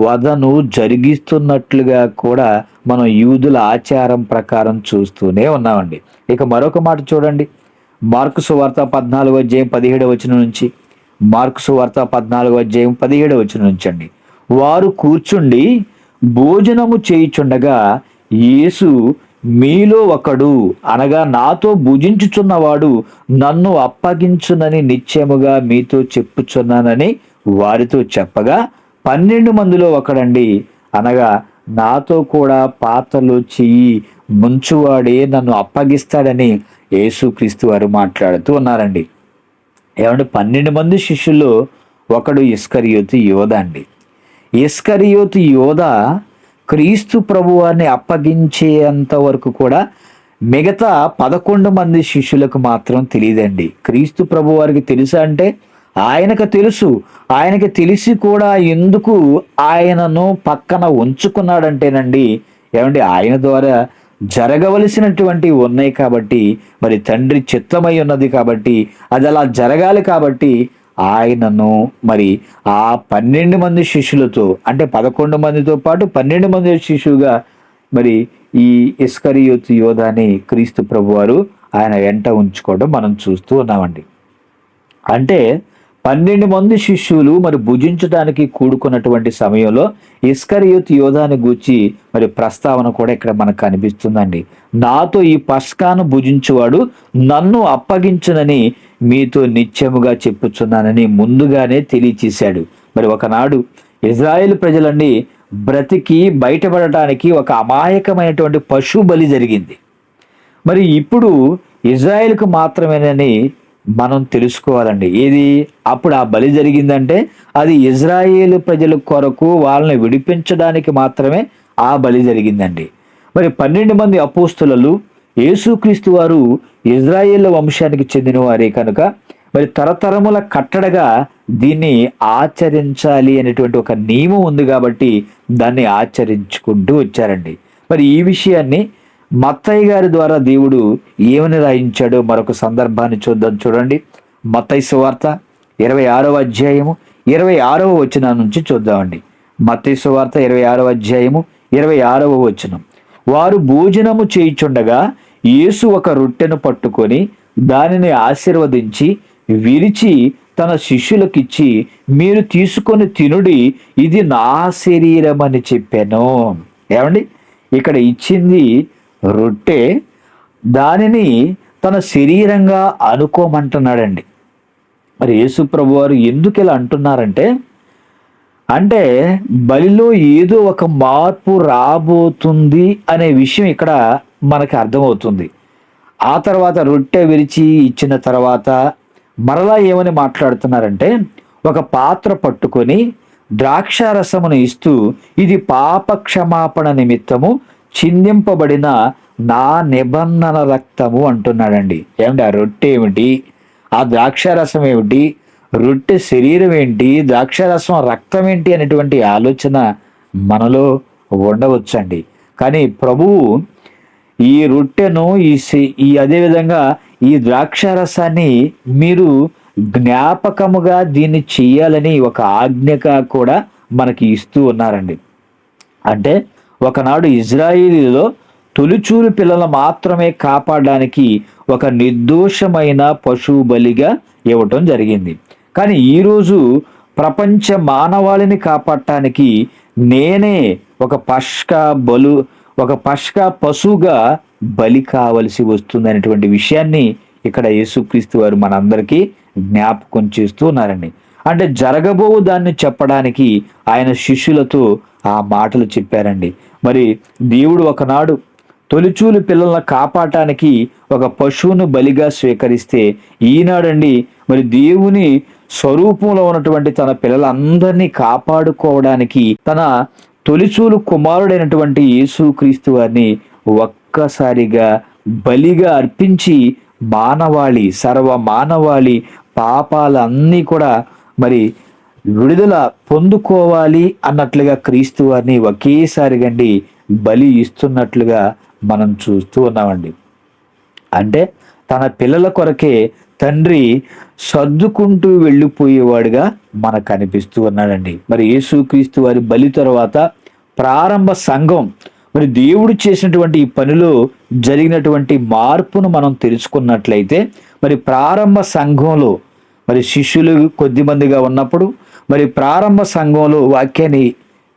వధను జరిగిస్తున్నట్లుగా కూడా మనం యూదుల ఆచారం ప్రకారం చూస్తూనే ఉన్నామండి. ఇక మరొక మాట చూడండి, మార్కు సువార్త 14వ అధ్యాయం 17వ వచనం నుంచి, మార్కు సువార్త 14వ అధ్యాయం 17వ వచనం నుంచి అండి, వారు కూర్చుండి భోజనము చేయుచుండగా యేసు, మీలో ఒకడు అనగా నాతో భుజించుచున్నవాడు నన్ను అప్పగించునని నిశ్చయముగా మీతో చెప్పుచున్నానని వారితో చెప్పగా, 12 మందిలో ఒకడండి అనగా నాతో కూడా పాత్రలో చెయ్యి ముంచువాడే నన్ను అప్పగిస్తాడని యేసుక్రీస్తు వారు మాట్లాడుతూ ఉన్నారండి. ఏమంటే 12 మంది శిష్యుల్లో ఒకడు ఇస్కరియోతు యోధ అండి. ఇస్కరియోతు యోధ క్రీస్తు ప్రభువారిని అప్పగించేంత వరకు కూడా మిగతా 11 మంది శిష్యులకు మాత్రం తెలియదండి. క్రీస్తు ప్రభువారికి తెలుసా అంటే ఆయనకు తెలుసు. ఆయనకి తెలిసి కూడా ఎందుకు ఆయనను పక్కన ఉంచుకున్నాడంటేనండి, ఏమండి ఆయన ద్వారా జరగవలసినటువంటి ఉన్నాయి కాబట్టి, మరి తండ్రి చిత్తమై ఉన్నది కాబట్టి, అది అలా జరగాలి కాబట్టి ఆయనను మరి ఆ 12 మంది శిష్యులతో, అంటే 11 మందితో పాటు 12 మంది శిష్యులుగా మరి ఈ ఇస్కరియోతు యోధాని క్రీస్తు ప్రభువారు ఆయన వెంట ఉంచుకోవడం మనం చూస్తూ ఉన్నామండి. అంటే 12 మంది శిష్యులు మరి భుజించడానికి కూడుకున్నటువంటి సమయంలో ఇస్కరియోతు యోధాని గూర్చి మరి ప్రస్తావన కూడా ఇక్కడ మనకు కనిపిస్తుందండి. నాతో ఈ పస్కాను భుజించువాడు నన్ను అప్పగించునని మీతో నిత్యముగా చెప్పుచున్నానని ముందుగానే తెలియచేశాడు. మరి ఒకనాడు ఇజ్రాయేల్ ప్రజలండి బ్రతికి బయటపడటానికి ఒక అమాయకమైనటువంటి పశు బలి జరిగింది. మరి ఇప్పుడు ఇజ్రాయేల్కు మాత్రమేనని మనం తెలుసుకోవాలండి. ఏది అప్పుడు ఆ బలి జరిగిందంటే అది ఇజ్రాయేలు ప్రజల కొరకు వాళ్ళని విడిపించడానికి మాత్రమే ఆ బలి జరిగిందండి. మరి 12 మంది అపోస్తులు యేసుక్రీస్తు వారు ఇజ్రాయేల్ వంశానికి చెందిన వారే కనుక మరి తరతరముల కట్టడగా దీన్ని ఆచరించాలి అనేటువంటి ఒక నియమం ఉంది కాబట్టి దాన్ని ఆచరించుకుంటూ వచ్చారండి. మరి ఈ విషయాన్ని మత్తయి గారి ద్వారా దేవుడు ఏమని రాయించాడో మరొక సందర్భాన్ని చూద్దాం. చూడండి, మత్తయి సువార్త 26వ అధ్యాయము 26వ వచనం నుంచి చూద్దామండి. మత్తయి సువార్త 26వ అధ్యాయము 26వ వచనం, వారు భోజనము చేయుచుండగా యేసు ఒక రొట్టెను పట్టుకొని దానిని ఆశీర్వదించి విరిచి తన శిష్యులకిచ్చి, మీరు తీసుకొని తినుడి, ఇది నా శరీరం అని చెప్పాను. ఏమండి, ఇక్కడ ఇచ్చింది రొట్టె, దానిని తన శరీరంగా అనుకోమంటున్నాడండి. మరి యేసు ప్రభు వారు ఎందుకు ఇలా అంటున్నారంటే, అంటే బలిలో ఏదో ఒక మార్పు రాబోతుంది అనే విషయం ఇక్కడ మనకు అర్థమవుతుంది. ఆ తర్వాత రొట్టె విరిచి ఇచ్చిన తర్వాత మరలా ఏమని మాట్లాడుతున్నారంటే, ఒక పాత్ర పట్టుకొని ద్రాక్షారసమును ఇస్తూ, ఇది పాప క్షమాపణ నిమిత్తము చిందింపబడిన నా నిబంధన రక్తము అంటున్నాడండి. ఏమిటి ఆ రొట్టె ఏమిటి, ఆ ద్రాక్షారసం ఏమిటి, రొట్టె శరీరం ఏంటి, ద్రాక్షారసం రక్తం ఏంటి అనేటువంటి ఆలోచన మనలో ఉండవచ్చండి. కానీ ప్రభువు ఈ రొట్టెను ఈ అదేవిధంగా ఈ ద్రాక్షారసాన్ని మీరు జ్ఞాపకముగా దీన్ని చెయ్యాలని ఒక ఆజ్ఞగా కూడా మనకి ఇస్తూ ఉన్నారండి. అంటే ఒకనాడు ఇజ్రాయేలీలో తొలిచూలు పిల్లలు మాత్రమే కాపాడడానికి ఒక నిర్దోషమైన పశువు బలిగా ఇవ్వటం జరిగింది. కానీ ఈరోజు ప్రపంచ మానవాళిని కాపాడటానికి నేనే ఒక పస్కా పశువుగా బలి కావలసి వస్తుంది అనేటువంటి విషయాన్ని ఇక్కడ యేసుక్రీస్తు వారు మనందరికీ జ్ఞాపకం చేస్తూ ఉన్నారండి. అంటే జరగబో దాన్ని చెప్పడానికి ఆయన శిష్యులతో ఆ మాటలు చెప్పారండి. మరి దేవుడు ఒకనాడు తొలిచూలు పిల్లలను కాపాడటానికి ఒక పశువును బలిగా స్వీకరిస్తే, ఈనాడండి మరి దేవుని స్వరూపంలో ఉన్నటువంటి తన పిల్లలందరినీ కాపాడుకోవడానికి తన తొలిచూలు కుమారుడైనటువంటి యేసుక్రీస్తు వారిని ఒక్కసారిగా బలిగా అర్పించి సర్వ మానవాళి పాపాలన్నీ కూడా మరి విడుదల పొందుకోవాలి అన్నట్లుగా క్రీస్తు వారిని ఒకేసారిగండి బలి ఇస్తున్నట్లుగా మనం చూస్తూ ఉన్నామండి. అంటే తన పిల్లల కొరకే తండ్రి సర్దుకుంటూ వెళ్ళిపోయేవాడుగా మనకు అనిపిస్తూ ఉన్నాడండి. మరి యేసుక్రీస్తు వారి బలి తర్వాత ప్రారంభ సంఘం మరి దేవుడు చేసినటువంటి ఈ పనిలో జరిగినటువంటి మార్పును మనం తెలుసుకున్నట్లయితే, మరి ప్రారంభ సంఘంలో మరి శిష్యులు కొద్దిమందిగా ఉన్నప్పుడు, మరి ప్రారంభ సంఘంలో వాక్యాన్ని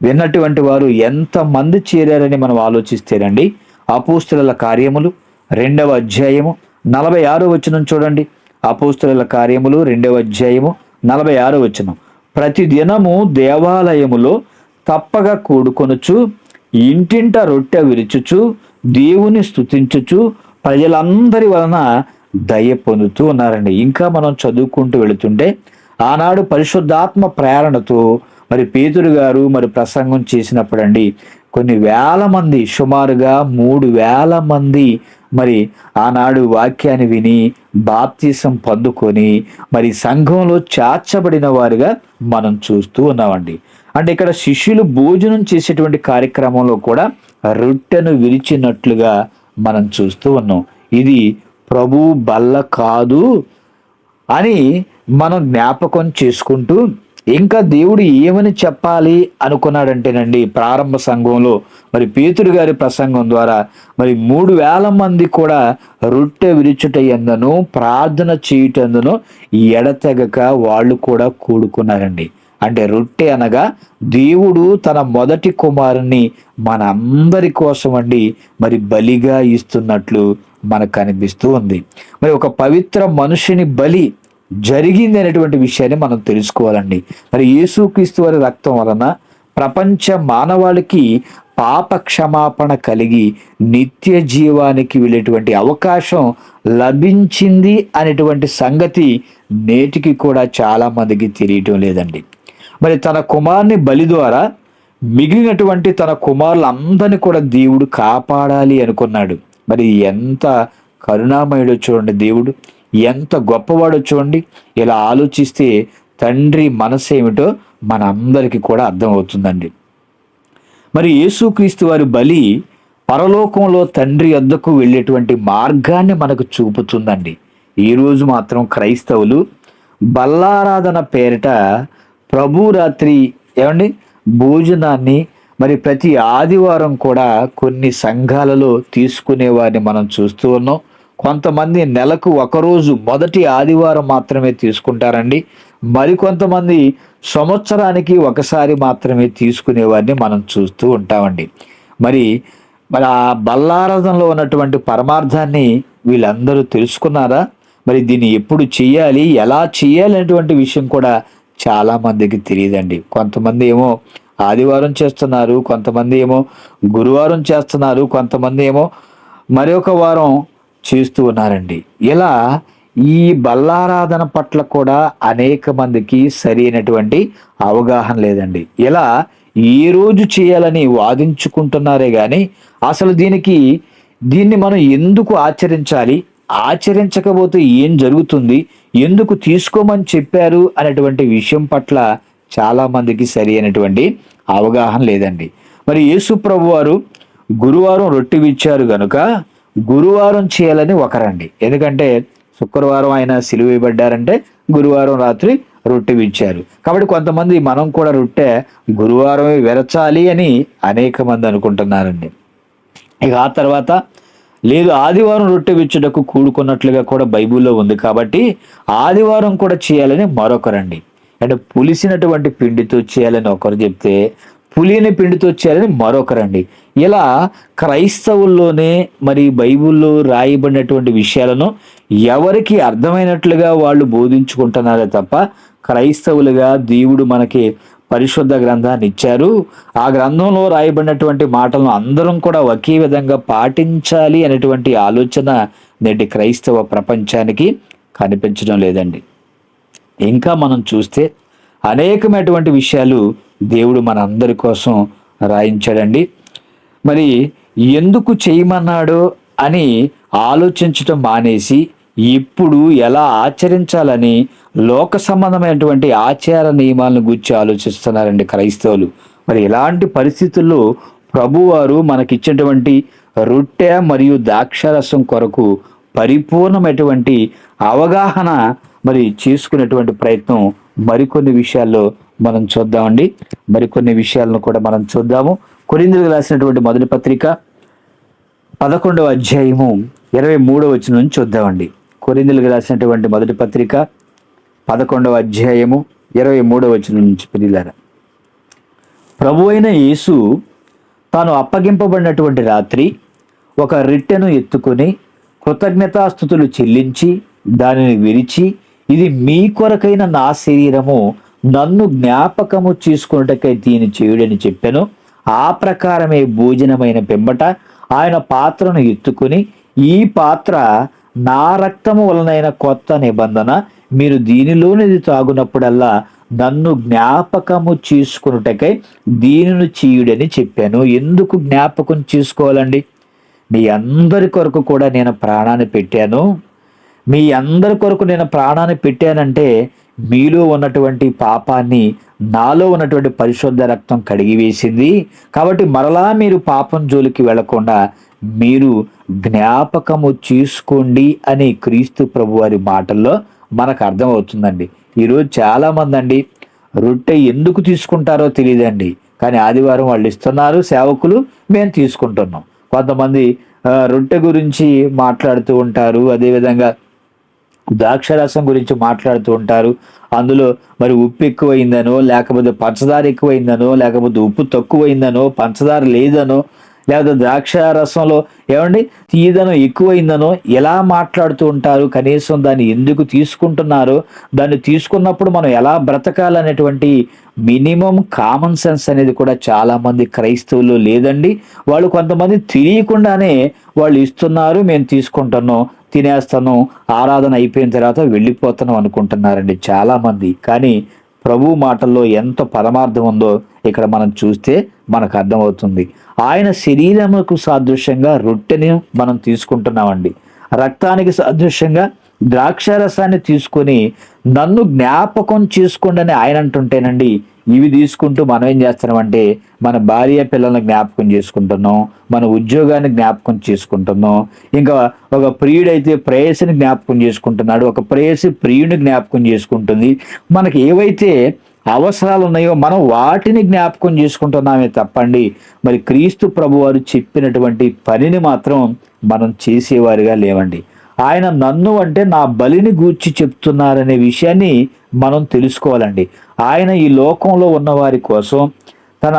విన్నటువంటి వారు ఎంతమంది చేరారని మనం ఆలోచిస్తేనండి, అపోస్తలుల కార్యములు 2వ అధ్యాయము 46వ వచనం చూడండి. అపోస్తలుల కార్యములు 2వ అధ్యాయము 46వ వచనం. ప్రతి దినము దేవాలయములో తప్పగా కూడుకొనుచు, ఇంటింట రొట్టె విరుచుచు, దేవుని స్తుతించుచు, ప్రజలందరి వలన దయ పొందుతూ ఉన్నారండి. ఇంకా మనం చదువుకుంటూ వెళుతుంటే, ఆనాడు పరిశుద్ధాత్మ ప్రేరణతో మరి పేతురు గారు మరి ప్రసంగం చేసినప్పుడు అండి, కొన్ని వేల మంది, సుమారుగా 3,000 మంది మరి ఆనాడు వాక్యాన్ని విని బాప్తిసం పొందుకొని మరి సంఘంలో చేర్చబడిన వారుగా మనం చూస్తూ ఉన్నామండి. అంటే ఇక్కడ శిష్యులు భోజనం చేసేటువంటి కార్యక్రమంలో కూడా రొట్టెను విరిచినట్లుగా మనం చూస్తూ ఉన్నాం. ఇది ప్రభు బల్ల కాదు అని మనం జ్ఞాపకం చేసుకుంటూ, ఇంకా దేవుడు ఏమని చెప్పాలి అనుకున్నాడంటేనండి, ప్రారంభ సంఘంలో మరి పేతురు గారి ప్రసంగం ద్వారా మరి 3,000 మంది కూడా రొట్టె విరుచుట యందును ప్రార్థన చేయుటందును ఎడతెగక వాళ్ళు కూడా కూడుకున్నారండి. అంటే రొట్టె అనగా దేవుడు తన మొదటి కుమారుని మనందరి కోసం అండి మరి బలిగా ఇస్తున్నట్లు మనకు కనిపిస్తూ ఉంది. మరి ఒక పవిత్ర మనుషుని బలి జరిగింది అనేటువంటి విషయాన్ని మనం తెలుసుకోవాలండి. మరి యేసుక్రీస్తు వారి రక్తం వలన ప్రపంచ మానవాళికి పాప క్షమాపణ కలిగి నిత్య జీవానికి వెళ్ళేటువంటి అవకాశం లభించింది అనేటువంటి సంగతి నేటికి కూడా చాలా మందికి తెలియటం లేదండి. మరి తన కుమారుని బలి ద్వారా మిగిలినటువంటి తన కుమారులందరినీ కూడా దేవుడు కాపాడాలి అనుకున్నాడు. మరి ఎంత కరుణామయుడో చూడండి దేవుడు, ఎంత గొప్పవాడో చూడండి. ఇలా ఆలోచిస్తే తండ్రి మనసు ఏమిటో మనందరికీ కూడా అర్థమవుతుందండి. మరి యేసుక్రీస్తు వారి బలి పరలోకంలో తండ్రి వద్దకు వెళ్ళేటువంటి మార్గాన్ని మనకు చూపుతుందండి. ఈరోజు మాత్రం క్రైస్తవులు బల్లారాధన పేరిట ప్రభు రాత్రి భోజనాన్ని మరి ప్రతి ఆదివారం కూడా కొన్ని సంఘాలలో తీసుకునే వారిని మనం చూస్తూ ఉన్నాం. కొంతమంది నెలకు ఒకరోజు మొదటి ఆదివారం మాత్రమే తీసుకుంటారండి. మరికొంతమంది సంవత్సరానికి ఒకసారి మాత్రమే తీసుకునేవారిని మనం చూస్తూ ఉంటామండి. మరి మరి ఆ బల్లారాధనలో ఉన్నటువంటి పరమార్థాన్ని వీళ్ళందరూ తెలుసుకున్నారా? మరి దీన్ని ఎప్పుడు చేయాలి, ఎలా చేయాలి అనేటువంటి విషయం కూడా చాలా మందికి తెలియదండి. కొంతమంది ఏమో ఆదివారం చేస్తున్నారు, కొంతమంది ఏమో గురువారం చేస్తున్నారు, కొంతమంది ఏమో మరొక వారం చేస్తూ ఉన్నారండి. ఇలా ఈ బల్లారాధన పట్ల కూడా అనేక మందికి సరైనటువంటి అవగాహన లేదండి. ఇలా ఏ రోజు చేయాలని వాదించుకుంటున్నారే కానీ అసలు దీన్ని మనం ఎందుకు ఆచరించాలి, ఆచరించకపోతే ఏం జరుగుతుంది, ఎందుకు తీసుకోమని చెప్పారు అనేటువంటి విషయం పట్ల చాలా మందికి సరి అయినటువంటి అవగాహన లేదండి. మరి యేసు ప్రభు వారు గురువారం రొట్టె విచ్చారు గనుక గురువారం చేయాలని ఒకరండి. ఎందుకంటే శుక్రవారం ఆయన సిలువ వేయబడ్డారంటే గురువారం రాత్రి రొట్టె విచ్చారు. కాబట్టి కొంతమంది మనం కూడా రొట్టె గురువారమే విరచాలి అని అనేక మంది అనుకుంటున్నారండి. ఇక ఆ తర్వాత లేదు, ఆదివారం రొట్టె విచ్చుటకు కూడుకున్నట్లుగా కూడా బైబిల్లో ఉంది కాబట్టి ఆదివారం కూడా చేయాలని మరొకరండి. అంటే పులిసినటువంటి పిండితో చేయాలని ఒకరు చెప్తే పులిని పిండితో చేయాలని మరొకరండి. ఇలా క్రైస్తవుల్లోనే మరి బైబిల్లో రాయబడినటువంటి విషయాలను ఎవరికి అర్థమైనట్లుగా వాళ్ళు బోధించుకుంటున్నారే తప్ప క్రైస్తవులుగా దేవుడు మనకి పరిశుద్ధ గ్రంథాన్ని ఇచ్చారు, ఆ గ్రంథంలో రాయబడినటువంటి మాటలను అందరం కూడా ఒకే విధంగా పాటించాలి అనేటువంటి ఆలోచన నేటి క్రైస్తవ ప్రపంచానికి కనిపించడం లేదండి. ఇంకా మనం చూస్తే అనేకమైనటువంటి విషయాలు దేవుడు మన అందరి కోసం రాయించాడండి. మరి ఎందుకు చేయమన్నాడో అని ఆలోచించటం మానేసి ఇప్పుడు ఎలా ఆచరించాలని లోక సంబంధమైనటువంటి ఆచార నియమాలను గురించి ఆలోచిస్తున్నారండి క్రైస్తవులు. మరి ఇలాంటి పరిస్థితుల్లో ప్రభువారు మనకిచ్చినటువంటి రొట్టె మరియు ద్రాక్షారసం కొరకు పరిపూర్ణమైనటువంటి అవగాహన మరి చేసుకునేటువంటి ప్రయత్నం మరికొన్ని విషయాల్లో మనం చూద్దామండి. మరికొన్ని విషయాలను కూడా మనం చూద్దాము. కొరింథీయులకు రాసినటువంటి మొదటి పత్రిక 11వ అధ్యాయము 23వ వచనం నుంచి చూద్దామండి. కొరింథీయులకు రాసినటువంటి మొదటి పత్రిక 11వ అధ్యాయము 23వ వచనం నుంచి పిల్లారా. ప్రభు అయిన యేసు తాను అప్పగింపబడినటువంటి రాత్రి ఒక రొట్టెను ఎత్తుకొని కృతజ్ఞతాస్తుతులు చెల్లించి దానిని విరిచి, ఇది మీ కొరకైన నా శరీరము, నన్ను జ్ఞాపకము చేసుకున్నటకై దీని చేయుడని చెప్పాను. ఆ ప్రకారమే భోజనమైన పిమ్మట ఆయన పాత్రను ఎత్తుకుని, ఈ పాత్ర నా రక్తము వలనైన కొత్త నిబంధన, మీరు దీనిలోనిది తాగునప్పుడల్లా నన్ను జ్ఞాపకము చేసుకున్నటకై దీనిని చేయుడని చెప్పాను. ఎందుకు జ్ఞాపకం చేసుకోవాలండి? మీ అందరి కొరకు కూడా నేను ప్రాణాన్ని పెట్టాను. మీ అందరి కొరకు నేను ప్రాణాన్ని పెట్టానంటే మీలో ఉన్నటువంటి పాపాన్ని నాలో ఉన్నటువంటి పరిశుద్ధ రక్తం కడిగివేసింది. కాబట్టి మరలా మీరు పాపం జోలికి వెళ్లకుండా మీరు జ్ఞాపకము చేసుకోండి అని క్రీస్తు ప్రభు వారి మాటల్లో మనకు అర్థమవుతుందండి. ఈరోజు చాలామంది అండి రొట్టె ఎందుకు తీసుకుంటారో తెలియదండి, కానీ ఆదివారం వాళ్ళు ఇస్తున్నారు సేవకులు, మేము తీసుకుంటున్నాం. కొంతమంది రొట్టె గురించి మాట్లాడుతూ ఉంటారు, అదేవిధంగా ద్రాక్షరసం గురించి మాట్లాడుతూ ఉంటారు. అందులో మరి ఉప్పు ఎక్కువైందనో, లేకపోతే పంచదార ఎక్కువైందనో, లేకపోతే ఉప్పు తక్కువైందనో, పంచదార లేదనో, లేకపోతే ద్రాక్ష రసంలో ఏమండి తీయదనం ఎక్కువైందనో ఎలా మాట్లాడుతూ ఉంటారు. కనీసం దాన్ని ఎందుకు తీసుకుంటున్నారో, దాన్ని తీసుకున్నప్పుడు మనం ఎలా బ్రతకాలనేటువంటి మినిమం కామన్ సెన్స్ అనేది కూడా చాలామంది క్రైస్తవులు లేదండి. వాళ్ళు కొంతమంది తెలియకుండానే వాళ్ళు ఇస్తున్నారు, మేము తీసుకుంటున్నాం, తినేస్తాను, ఆరాధన అయిపోయిన తర్వాత వెళ్ళిపోతాను అనుకుంటున్నారండి చాలామంది. కానీ ప్రభు మాటల్లో ఎంత పరమార్థం ఉందో ఇక్కడ మనం చూస్తే మనకు అర్థమవుతుంది. ఆయన శరీరముకు సాదృశ్యంగా రొట్టెని మనం తీసుకుంటున్నామండి, రక్తానికి సాదృశ్యంగా ద్రాక్షారసాన్ని తీసుకొని నన్ను జ్ఞాపకం చేసుకోండి అని ఆయన అంటుంటేనండి, ఇవి తీసుకుంటూ మనం ఏం చేస్తున్నామంటే మన భార్య పిల్లల్ని జ్ఞాపకం చేసుకుంటున్నాం, మన ఉద్యోగాన్ని జ్ఞాపకం చేసుకుంటున్నాం, ఇంకా ఒక ప్రియుడైతే ప్రేయసిని జ్ఞాపకం చేసుకుంటున్నాడు, ఒక ప్రేయసి ప్రియుని జ్ఞాపకం చేసుకుంటుంది. మనకి ఏవైతే అవసరాలు ఉన్నాయో మనం వాటిని జ్ఞాపకం చేసుకుంటున్నామే తప్పండి మరి క్రీస్తు ప్రభువారు చెప్పినటువంటి పనిని మాత్రం మనం చేసేవారిగా లేవండి. ఆయన నన్ను అంటే నా బలిని గూర్చి చెప్తున్నారనే విషయాన్ని మనం తెలుసుకోవాలండి. ఆయన ఈ లోకంలో ఉన్న వారి కోసం తన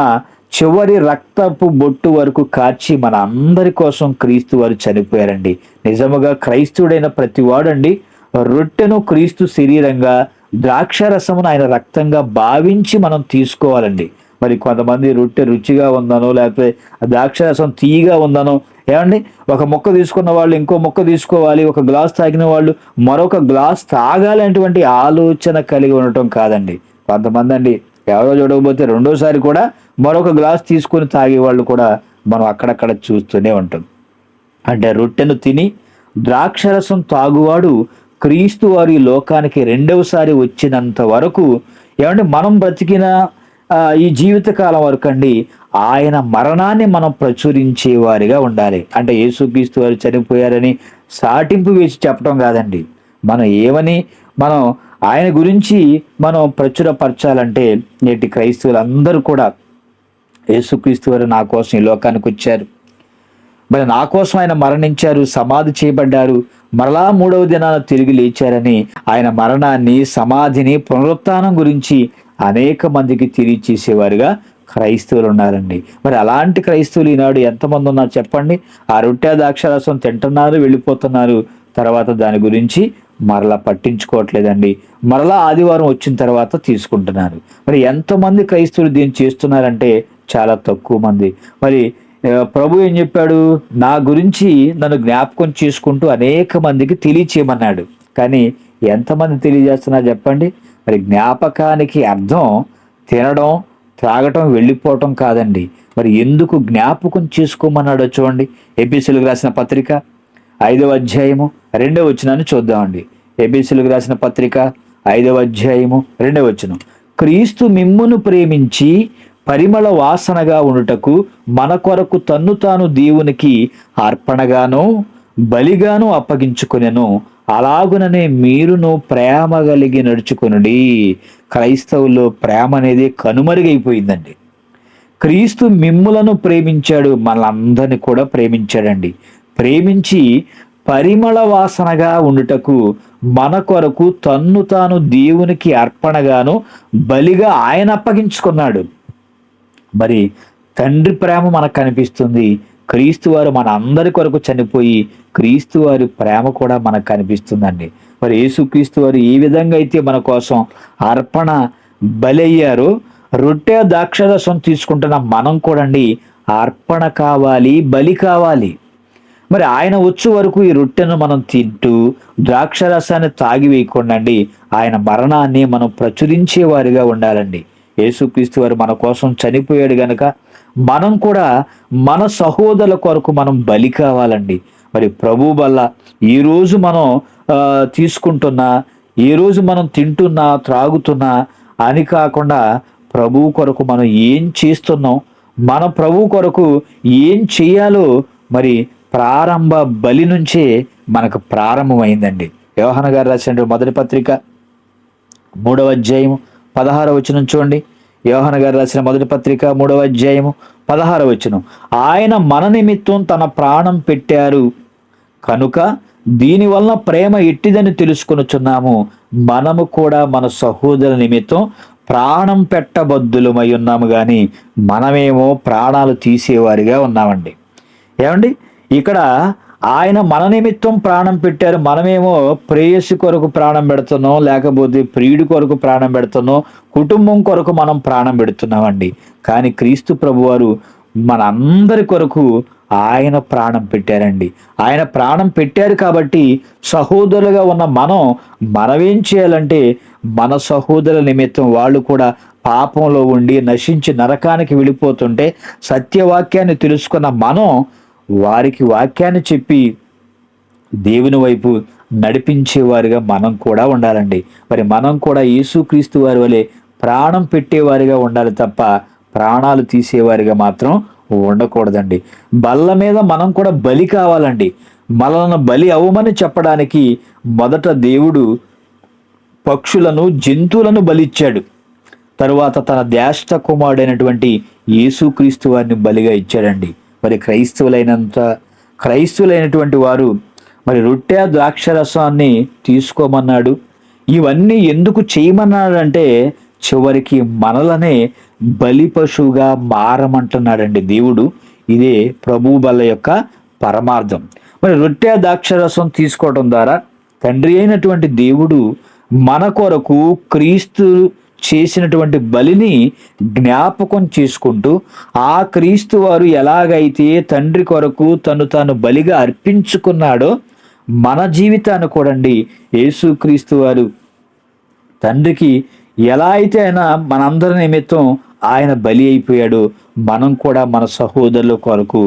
చివరి రక్తపు బొట్టు వరకు కార్చి మన అందరి కోసం క్రీస్తు వారు చనిపోయారండి. నిజముగా క్రైస్తుడైన ప్రతి వాడండి రొట్టెను క్రీస్తు శరీరంగా, ద్రాక్షరసమును ఆయన రక్తంగా భావించి మనం తీసుకోవాలండి. మరి కొంతమంది రొట్టె రుచిగా ఉందనో లేకపోతే ద్రాక్షరసం తీయగా ఉందనో, ఏమండి ఒక ముక్క తీసుకున్న వాళ్ళు ఇంకో ముక్క తీసుకోవాలి, ఒక గ్లాస్ తాగిన వాళ్ళు మరొక గ్లాస్ తాగాలి అటువంటి ఆలోచన కలిగి ఉండటం కాదండి. కొంతమంది అండి ఎవరో చూడకపోతే రెండోసారి కూడా మరొక గ్లాస్ తీసుకొని తాగే వాళ్ళు కూడా మనం అక్కడక్కడ చూస్తూనే ఉంటాం. అంటే రొట్టెను తిని ద్రాక్షరసం తాగువాడు క్రీస్తు వారి లోకానికి రెండవసారి వచ్చినంత వరకు, ఏమంటే మనం బ్రతికిన ఈ జీవితకాలం వరకు అండి ఆయన మరణాన్ని మనం ప్రచురించే వారిగా ఉండాలి. అంటే యేసుక్రీస్తు వారు చనిపోయారని సాటింపు వేసి చెప్పడం కాదండి. మనం ఏమని మనం ఆయన గురించి మనం ప్రచురపరచాలంటే నేటి క్రైస్తవులందరూ కూడా యేసుక్రీస్తు వారు నా కోసం ఈ లోకానికి వచ్చారు, మరి నా కోసం ఆయన మరణించారు, సమాధి చేయబడ్డారు, మరలా 3వ దినాన తిరిగి లేచారని ఆయన మరణాన్ని, సమాధిని, పునరుత్థానం గురించి అనేక మందికి తెలియచేసేవారుగా క్రైస్తవులు ఉన్నారండి. మరి అలాంటి క్రైస్తవులు ఈనాడు ఎంతమంది ఉన్నారు చెప్పండి? ఆ రొట్టె ద్రాక్షారసం తింటున్నారు, వెళ్ళిపోతున్నారు, తర్వాత దాని గురించి మరలా పట్టించుకోవట్లేదండి. మరలా ఆదివారం వచ్చిన తర్వాత తీసుకుంటున్నారు. మరి ఎంతమంది క్రైస్తవులు దీన్ని చేస్తున్నారంటే చాలా తక్కువ మంది. మరి ప్రభు ఏం చెప్పాడు? నా గురించి నన్ను జ్ఞాపకం చేసుకుంటూ అనేక మందికి తెలియచేయమన్నాడు. కానీ ఎంతమంది తెలియజేస్తున్నారు చెప్పండి? మరి జ్ఞాపకానికి అర్థం తినడం, త్రాగటం, వెళ్ళిపోవటం కాదండి. మరి ఎందుకు జ్ఞాపకం చేసుకోమన్నాడో చూడండి. ఎఫెసీయులకు రాసిన పత్రిక 5వ అధ్యాయము 2వ వచనాన్ని చూద్దామండి. ఎఫెసీయులకు రాసిన పత్రిక 5వ అధ్యాయము 2వ వచనం. క్రీస్తు మిమ్మును ప్రేమించి పరిమళ వాసనగా ఉండుటకు మన కొరకు తన్ను తాను దేవునికి అర్పణగాను బలిగాను అప్పగించుకొనెను, అలాగుననే మీరును ప్రేమ కలిగి నడుచుకొనుడి. క్రైస్తవుల్లో ప్రేమ అనేది కనుమరుగైపోయిందండి. క్రీస్తు మిమ్ములను ప్రేమించాడు, మనందరిని కూడా ప్రేమించాడండి. ప్రేమించి పరిమళ వాసనగా ఉండుటకు మన కొరకు తన్ను తాను దేవునికి అర్పణగాను బలిగా ఆయన అప్పగించుకున్నాడు. మరి తండ్రి ప్రేమ మనకు కనిపిస్తుంది. క్రీస్తు వారు మన అందరి కొరకు చనిపోయి క్రీస్తు వారి ప్రేమ కూడా మనకు కనిపిస్తుందండి. మరి యేసుక్రీస్తు వారు ఏ విధంగా అయితే మన కోసం అర్పణ బలి అయ్యారో, రొట్టె ద్రాక్షరసం తీసుకుంటున్న మనం కూడా అండి అర్పణ కావాలి, బలి కావాలి. మరి ఆయన వచ్చే వరకు ఈ రొట్టెను మనం తింటూ ద్రాక్షరసాన్ని తాగివేయకుండా అండి ఆయన మరణాన్ని మనం ప్రచురించే వారిగా ఉండాలండి. యేసుక్రీస్తు వారు మన కోసం చనిపోయాడు గనక మనం కూడా మన సహోదరుల కొరకు మనం బలి కావాలండి. మరి ప్రభు వల్ల ఈరోజు మనం తీసుకుంటున్నా, ఏ రోజు మనం తింటున్నా, త్రాగుతున్నా అని కాకుండా ప్రభు కొరకు మనం ఏం చేస్తున్నాం, మన ప్రభు కొరకు ఏం చేయాలో మరి ప్రారంభ బలి నుంచే మనకు ప్రారంభమైందండి. యోహాను గారు రాసిన మొదటి పత్రిక 3వ అధ్యాయము 16వ వచనం చూడండి. యోహాను గారు రాసిన మొదటి పత్రిక 3వ అధ్యాయము 16వ వచనం. ఆయన మన నిమిత్తం తన ప్రాణం పెట్టారు కనుక దీనివల్ల ప్రేమ ఎట్టిదని తెలుసుకొనుచున్నాము. మనము కూడా మన సహోదరు నిమిత్తం ప్రాణం పెట్టబద్దులమై ఉన్నాము, కానీ మనమేమో ప్రాణాలు తీసేవారిగా ఉన్నామండి. ఏమండి, ఇక్కడ ఆయన మన నిమిత్తం ప్రాణం పెట్టారు, మనమేమో ప్రేయసి కొరకు ప్రాణం పెడుతున్నాం, లేకపోతే ప్రియుడి కొరకు ప్రాణం పెడుతున్నాం, కుటుంబం కొరకు మనం ప్రాణం పెడుతున్నామండి. కానీ క్రీస్తు ప్రభువారు మనందరి కొరకు ఆయన ప్రాణం పెట్టారండి. ఆయన ప్రాణం పెట్టారు కాబట్టి సహోదరులుగా ఉన్న మనమేం చేయాలంటే మన సహోదరుల నిమిత్తం వాళ్ళు కూడా పాపంలో ఉండి నశించి నరకానికి వెళ్ళిపోతుంటే సత్యవాక్యాన్ని తెలుసుకున్న మనం వారికి వాక్యాన్ని చెప్పి దేవుని వైపు నడిపించేవారిగా మనం కూడా ఉండాలండి. మరి మనం కూడా యేసుక్రీస్తు వారి వలె ప్రాణం పెట్టేవారిగా ఉండాలి తప్ప ప్రాణాలు తీసేవారిగా మాత్రం ఉండకూడదండి. బల్ల మీద మనం కూడా బలి కావాలండి. మనల్ని బలి అవ్వమని చెప్పడానికి మొదట దేవుడు పక్షులను, జంతువులను బలిచ్చాడు. తరువాత తన జ్యేష్ఠ కుమారుడైనటువంటి యేసుక్రీస్తు వారిని బలిగా ఇచ్చాడండి. మరి క్రైస్తవులైనటువంటి వారు మరి రొట్టె ద్రాక్షరసాన్ని తీసుకోమన్నాడు. ఇవన్నీ ఎందుకు చేయమన్నాడంటే చివరికి మనలనే బలి పశువుగా మారమంటున్నాడండి దేవుడు. ఇదే ప్రభు బల యొక్క పరమార్థం. మరి రొట్టె ద్రాక్షరసం తీసుకోవడం ద్వారా తండ్రి అయినటువంటి దేవుడు మన కొరకు క్రీస్తు చేసినటువంటి బలిని జ్ఞాపకం చేసుకుంటూ, ఆ క్రీస్తు వారు ఎలాగైతే తండ్రి కొరకు తాను బలిగా అర్పించుకున్నాడో మన జీవితాన్ని కూడండి యేసుక్రీస్తు వారు తండ్రికి ఎలా అయితే ఆయన మనందరి నిమిత్తం ఆయన బలి అయిపోయాడో మనం కూడా మన సహోదరుల కొరకు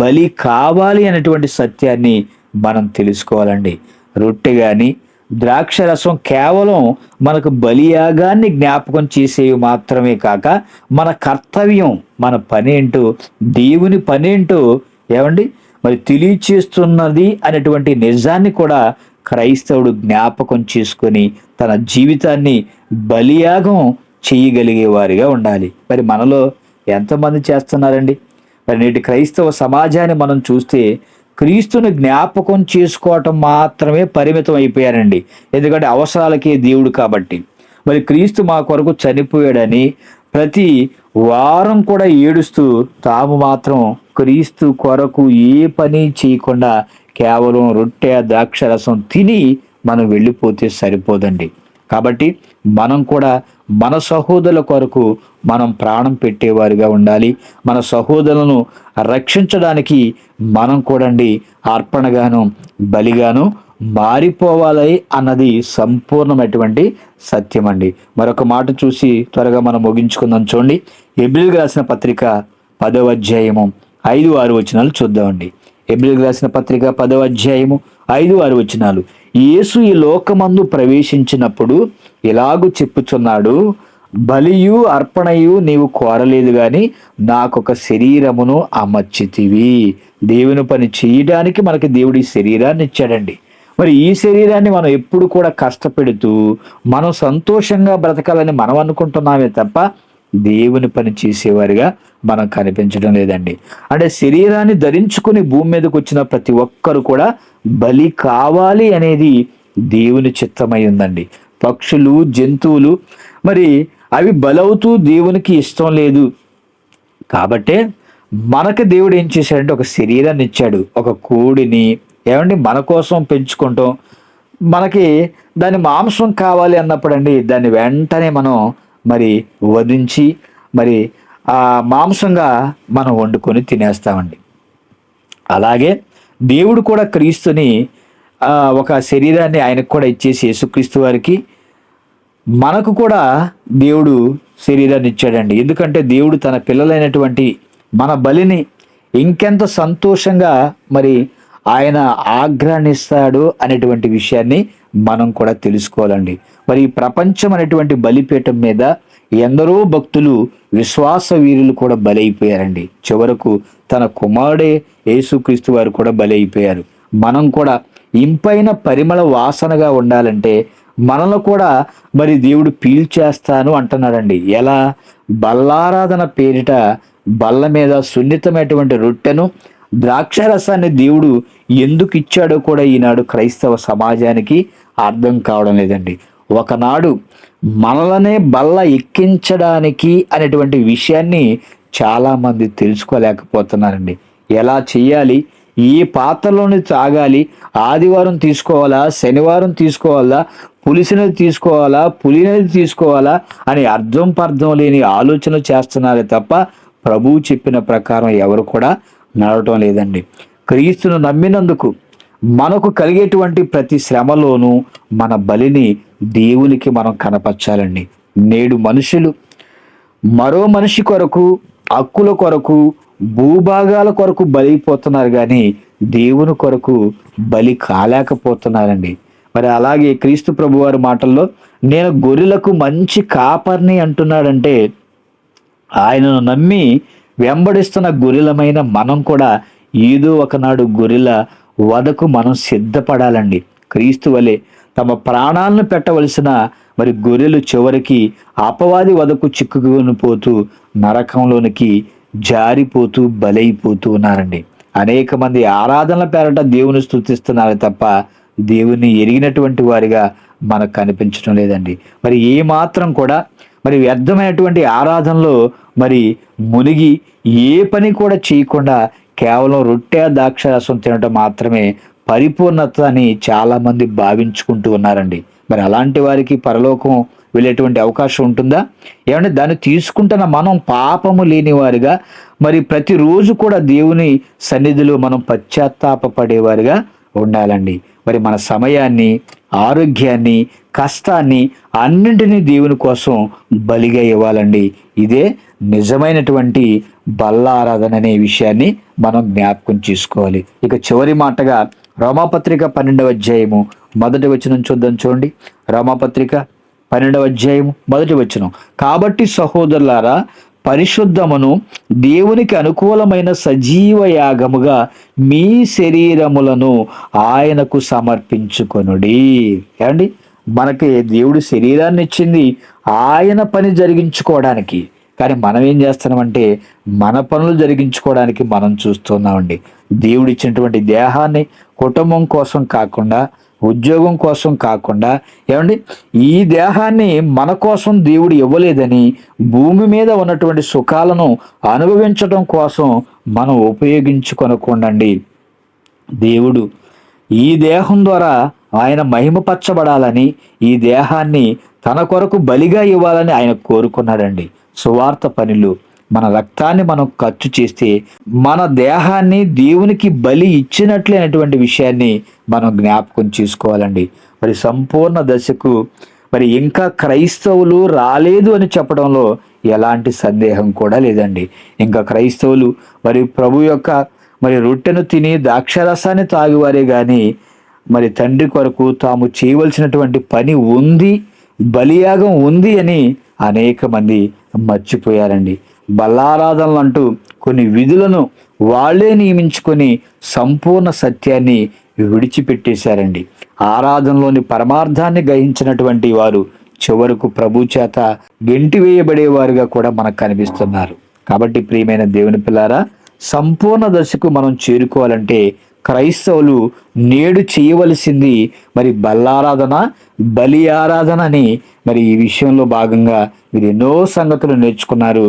బలి కావాలి అనేటువంటి సత్యాన్ని మనం తెలుసుకోవాలండి. రొట్టె కానీ ద్రాక్షరసం కేవలం మనకు బలియాగాన్ని జ్ఞాపకం చేసేవి మాత్రమే కాక మన కర్తవ్యం, మన పనేంటో, దేవుని పనేంటో ఏమండి మరి తెలియచేస్తున్నది అనేటువంటి నిజాన్ని కూడా క్రైస్తవుడు జ్ఞాపకం చేసుకొని తన జీవితాన్ని బలియాగం చేయగలిగే వారిగా ఉండాలి. మరి మనలో ఎంతమంది చేస్తున్నారండి? మరి నేటి క్రైస్తవ సమాజాన్ని మనం చూస్తే క్రీస్తుని జ్ఞాపకం చేసుకోవటం మాత్రమే పరిమితం అయిపోయారండి. ఎందుకంటే అవసరాలకే దేవుడు కాబట్టి. మరి క్రీస్తు మా కొరకు చనిపోయాడని ప్రతి వారం కూడా ఏడుస్తూ తాము మాత్రం క్రీస్తు కొరకు ఏ పని చేయకుండా కేవలం రొట్టె ద్రాక్షరసం తిని మనం వెళ్ళిపోతే సరిపోదండి. కాబట్టి మనం కూడా మన సహోదరుల కొరకు మనం ప్రాణం పెట్టేవారిగా ఉండాలి. మన సహోదరులను రక్షించడానికి మనం కూడండి అర్పణగాను బలిగాను మారిపోవాలి అన్నది సంపూర్ణమైనటువంటి సత్యం అండి. మరొక మాట చూసి త్వరగా మనం ముగించుకుందాం. చూడండి, హెబ్రీయులకు రాసిన పత్రిక 10వ అధ్యాయము 5-6 వచనాలు చూద్దామండి. హెబ్రీయులకు రాసిన పత్రిక 10వ అధ్యాయము 5-6 వచనాలు. యేసు ఈ లోకమందు ప్రవేశించినప్పుడు ఇలాగు చెప్పుచున్నాడు, బలియు అర్పణయు నీవు కోరలేదు గాని నాకొక శరీరమును అమర్చితివి. దేవుని పని చేయడానికి మనకి దేవుడి శరీరాన్ని ఇచ్చాడండి. మరి ఈ శరీరాన్ని మనం ఎప్పుడు కూడా కష్టపెడుతూ మనం సంతోషంగా బ్రతకాలని మనం అనుకుంటున్నామే తప్ప దేవుని పని చేసేవారిగా మనం కనిపించడం లేదండి. అంటే శరీరాన్ని ధరించుకుని భూమి మీదకి వచ్చిన ప్రతి ఒక్కరు కూడా బలి కావాలి అనేది దేవుని చిత్తమై ఉందండి. పక్షులు, జంతువులు మరి అవి బలవుతూ దేవునికి ఇష్టం లేదు. కాబట్టే మనకు దేవుడు ఏం చేశాడంటే ఒక శరీరాన్ని ఇచ్చాడు. ఒక కోడిని ఏమండి మన కోసం పెంచుకుంటాం. మనకి దాని మాంసం కావాలి అన్నప్పుడు అండి దాన్ని వెంటనే మనం మరి వధించి మరి ఆ మాంసంగా మనం వండుకొని తినేస్తామండి. అలాగే దేవుడు కూడా క్రీస్తుని ఒక శరీరాన్ని ఆయనకు కూడా ఇచ్చేసి యేసుక్రీస్తు వారికి మనకు కూడా దేవుడు శరీరాన్ని ఇచ్చాడండి. ఎందుకంటే దేవుడు తన పిల్లలైనటువంటి మన బలిని ఇంకెంత సంతోషంగా మరి ఆయన ఆగ్రహిస్తాడు అనేటువంటి విషయాన్ని మనం కూడా తెలుసుకోవాలండి. మరి ఈ ప్రపంచం అనేటువంటి బలిపీఠం మీద ఎందరో భక్తులు, విశ్వాస వీరులు కూడా బలైపోయారండి. చివరకు తన కుమారుడే యేసుక్రీస్తు వారు కూడా బలైపోయారు. మనం కూడా ఇంపైన పరిమళ వాసనగా ఉండాలంటే మనలో కూడా మరి దేవుడు పీల్చేస్తాను అంటున్నాడండి. ఎలా? బల్లారాధన పేరిట బల్ల మీద సున్నితమైనటువంటి రొట్టెను ద్రాక్షరసాన్ని దేవుడు ఎందుకు ఇచ్చాడో కూడా ఈనాడు క్రైస్తవ సమాజానికి అర్థం కావడం లేదండి. ఒకనాడు మనలనే బల్ల ఎక్కించడానికి అనేటువంటి విషయాన్ని చాలామంది తెలుసుకోలేకపోతున్నారండి. ఎలా చేయాలి, ఏ పాత్రలోని తాగాలి, ఆదివారం తీసుకోవాలా, శనివారం తీసుకోవాలా, పులిసినది తీసుకోవాలా, పులినది తీసుకోవాలా అని అర్థం పర్థం లేని ఆలోచన చేస్తున్నారే తప్ప ప్రభువు చెప్పిన ప్రకారం ఎవరు కూడా నడవటం లేదండి. క్రీస్తును నమ్మినందుకు మనకు కలిగేటువంటి ప్రతి శ్రమలోనూ మన బలిని దేవునికి మనం కనపరచాలండి. నేడు మనుషులు మరో మనిషి కొరకు, హక్కుల కొరకు, భూభాగాల కొరకు బలైపోతున్నారు కానీ దేవుని కొరకు బలి కాలేకపోతున్నారండి. మరి అలాగే క్రీస్తు ప్రభు వారి మాటల్లో నేను గొర్రెలకు మంచి కాపర్ని అంటున్నాడంటే ఆయనను నమ్మి వెంబడిస్తున్న గొర్రెలమైన మనం కూడా ఏదో ఒకనాడు గొర్రెల వదకు మనం సిద్ధపడాలండి. క్రీస్తు వలె తమ ప్రాణాలను పెట్టవలసిన మరి గొర్రెలు చివరికి అపవాది వదకు చిక్కుకొని పోతూ నరకంలోనికి జారిపోతూ బలైపోతూ ఉన్నారండి. అనేక మంది ఆరాధనల పేరట దేవుని స్తుతిస్తున్నారు తప్ప దేవుని ఎరిగినటువంటి వారిగా మనకు కనిపించడం లేదండి. మరి ఏ మాత్రం కూడా మరి వ్యర్థమైనటువంటి ఆరాధనలో మరి మునిగి ఏ పని కూడా చేయకుండా కేవలం రొట్టె ద్రాక్షరసం తినటం మాత్రమే పరిపూర్ణత అని చాలా మంది భావించుకుంటూ ఉన్నారండి. మరి అలాంటి వారికి పరలోకం వెళ్ళేటువంటి అవకాశం ఉంటుందా? ఏమంటే దాన్ని తీసుకుంటున్న మనం పాపము లేని వారిగా మరి ప్రతిరోజు కూడా దేవుని సన్నిధిలో మనం పశ్చాత్తాపపడేవారిగా ఉండాలండి. మరి మన సమయాన్ని, ఆరోగ్యాన్ని, కష్టాన్ని అన్నింటినీ దేవుని కోసం బలిగా ఇవ్వాలండి. ఇదే నిజమైనటువంటి బల్లారాధన అనే విషయాన్ని మనం జ్ఞాపకం చేసుకోవాలి. ఇక చివరి మాటగా రోమాపత్రిక 12వ అధ్యాయము 1వ వచనం చూడండి. రోమాపత్రిక 12వ అధ్యాయము 1వ వచనం. కాబట్టి సహోదరులారా, పరిశుద్ధమును దేవునికి అనుకూలమైన సజీవ యాగముగా మీ శరీరములను ఆయనకు సమర్పించుకొనుడి. ఏమండి, మనకి దేవుడు శరీరాన్ని ఇచ్చింది ఆయన పని జరిగించుకోవడానికి. కానీ మనం ఏం చేస్తున్నామంటే మన పనులు జరిగించుకోవడానికి మనం చూస్తున్నామండి. దేవుడు ఇచ్చినటువంటి దేహాన్ని కుటుంబం కోసం కాకుండా, ఉద్యోగం కోసం కాకుండా, ఏమండి ఈ దేహాన్ని మన కోసం దేవుడు ఇవ్వలేదని భూమి మీద ఉన్నటువంటి సుఖాలను అనుభవించడం కోసం మనం ఉపయోగించుకొనకుండండి. దేవుడు ఈ దేహం ద్వారా ఆయన మహిమపరచబడాలని, ఈ దేహాన్ని తన కొరకు బలిగా ఇవ్వాలని ఆయన కోరుకున్నాడండి. సువార్త పనులు, మన రక్తాన్ని మనం ఖర్చు చేస్తే మన దేహాన్ని దేవునికి బలి ఇచ్చినట్లైనటువంటి విషయాన్ని మనం జ్ఞాపకం చేసుకోవాలండి. మరి సంపూర్ణ దశకు మరి ఇంకా క్రైస్తవులు రాలేదు అని చెప్పడంలో ఎలాంటి సందేహం కూడా లేదండి. ఇంకా క్రైస్తవులు మరి ప్రభు యొక్క మరి రొట్టెను తిని ద్రాక్షరసాన్ని తాగువారే కానీ మరి తండ్రి కొరకు తాము చేయవలసినటువంటి పని ఉంది, బలియాగం ఉంది అని అనేక మంది మర్చిపోయారండి. బల్లారాధనలు అంటూ కొన్ని విధులను వాళ్ళే నియమించుకొని సంపూర్ణ సత్యాన్ని విడిచిపెట్టేశారండి. ఆరాధనలోని పరమార్థాన్ని గ్రహించినటువంటి వారు చివరకు ప్రభు చేత గెంటివేయబడేవారుగా కూడా మనకు కనిపిస్తున్నారు. కాబట్టి ప్రియమైన దేవుని పిల్లారా, సంపూర్ణ దశకు మనం చేరుకోవాలంటే క్రైస్తవులు నేడు చేయవలసింది మరి బల్లారాధన, బలి ఆరాధన అని మరి ఈ విషయంలో భాగంగా మీరు ఎన్నో సంగతులు నేర్చుకున్నారు.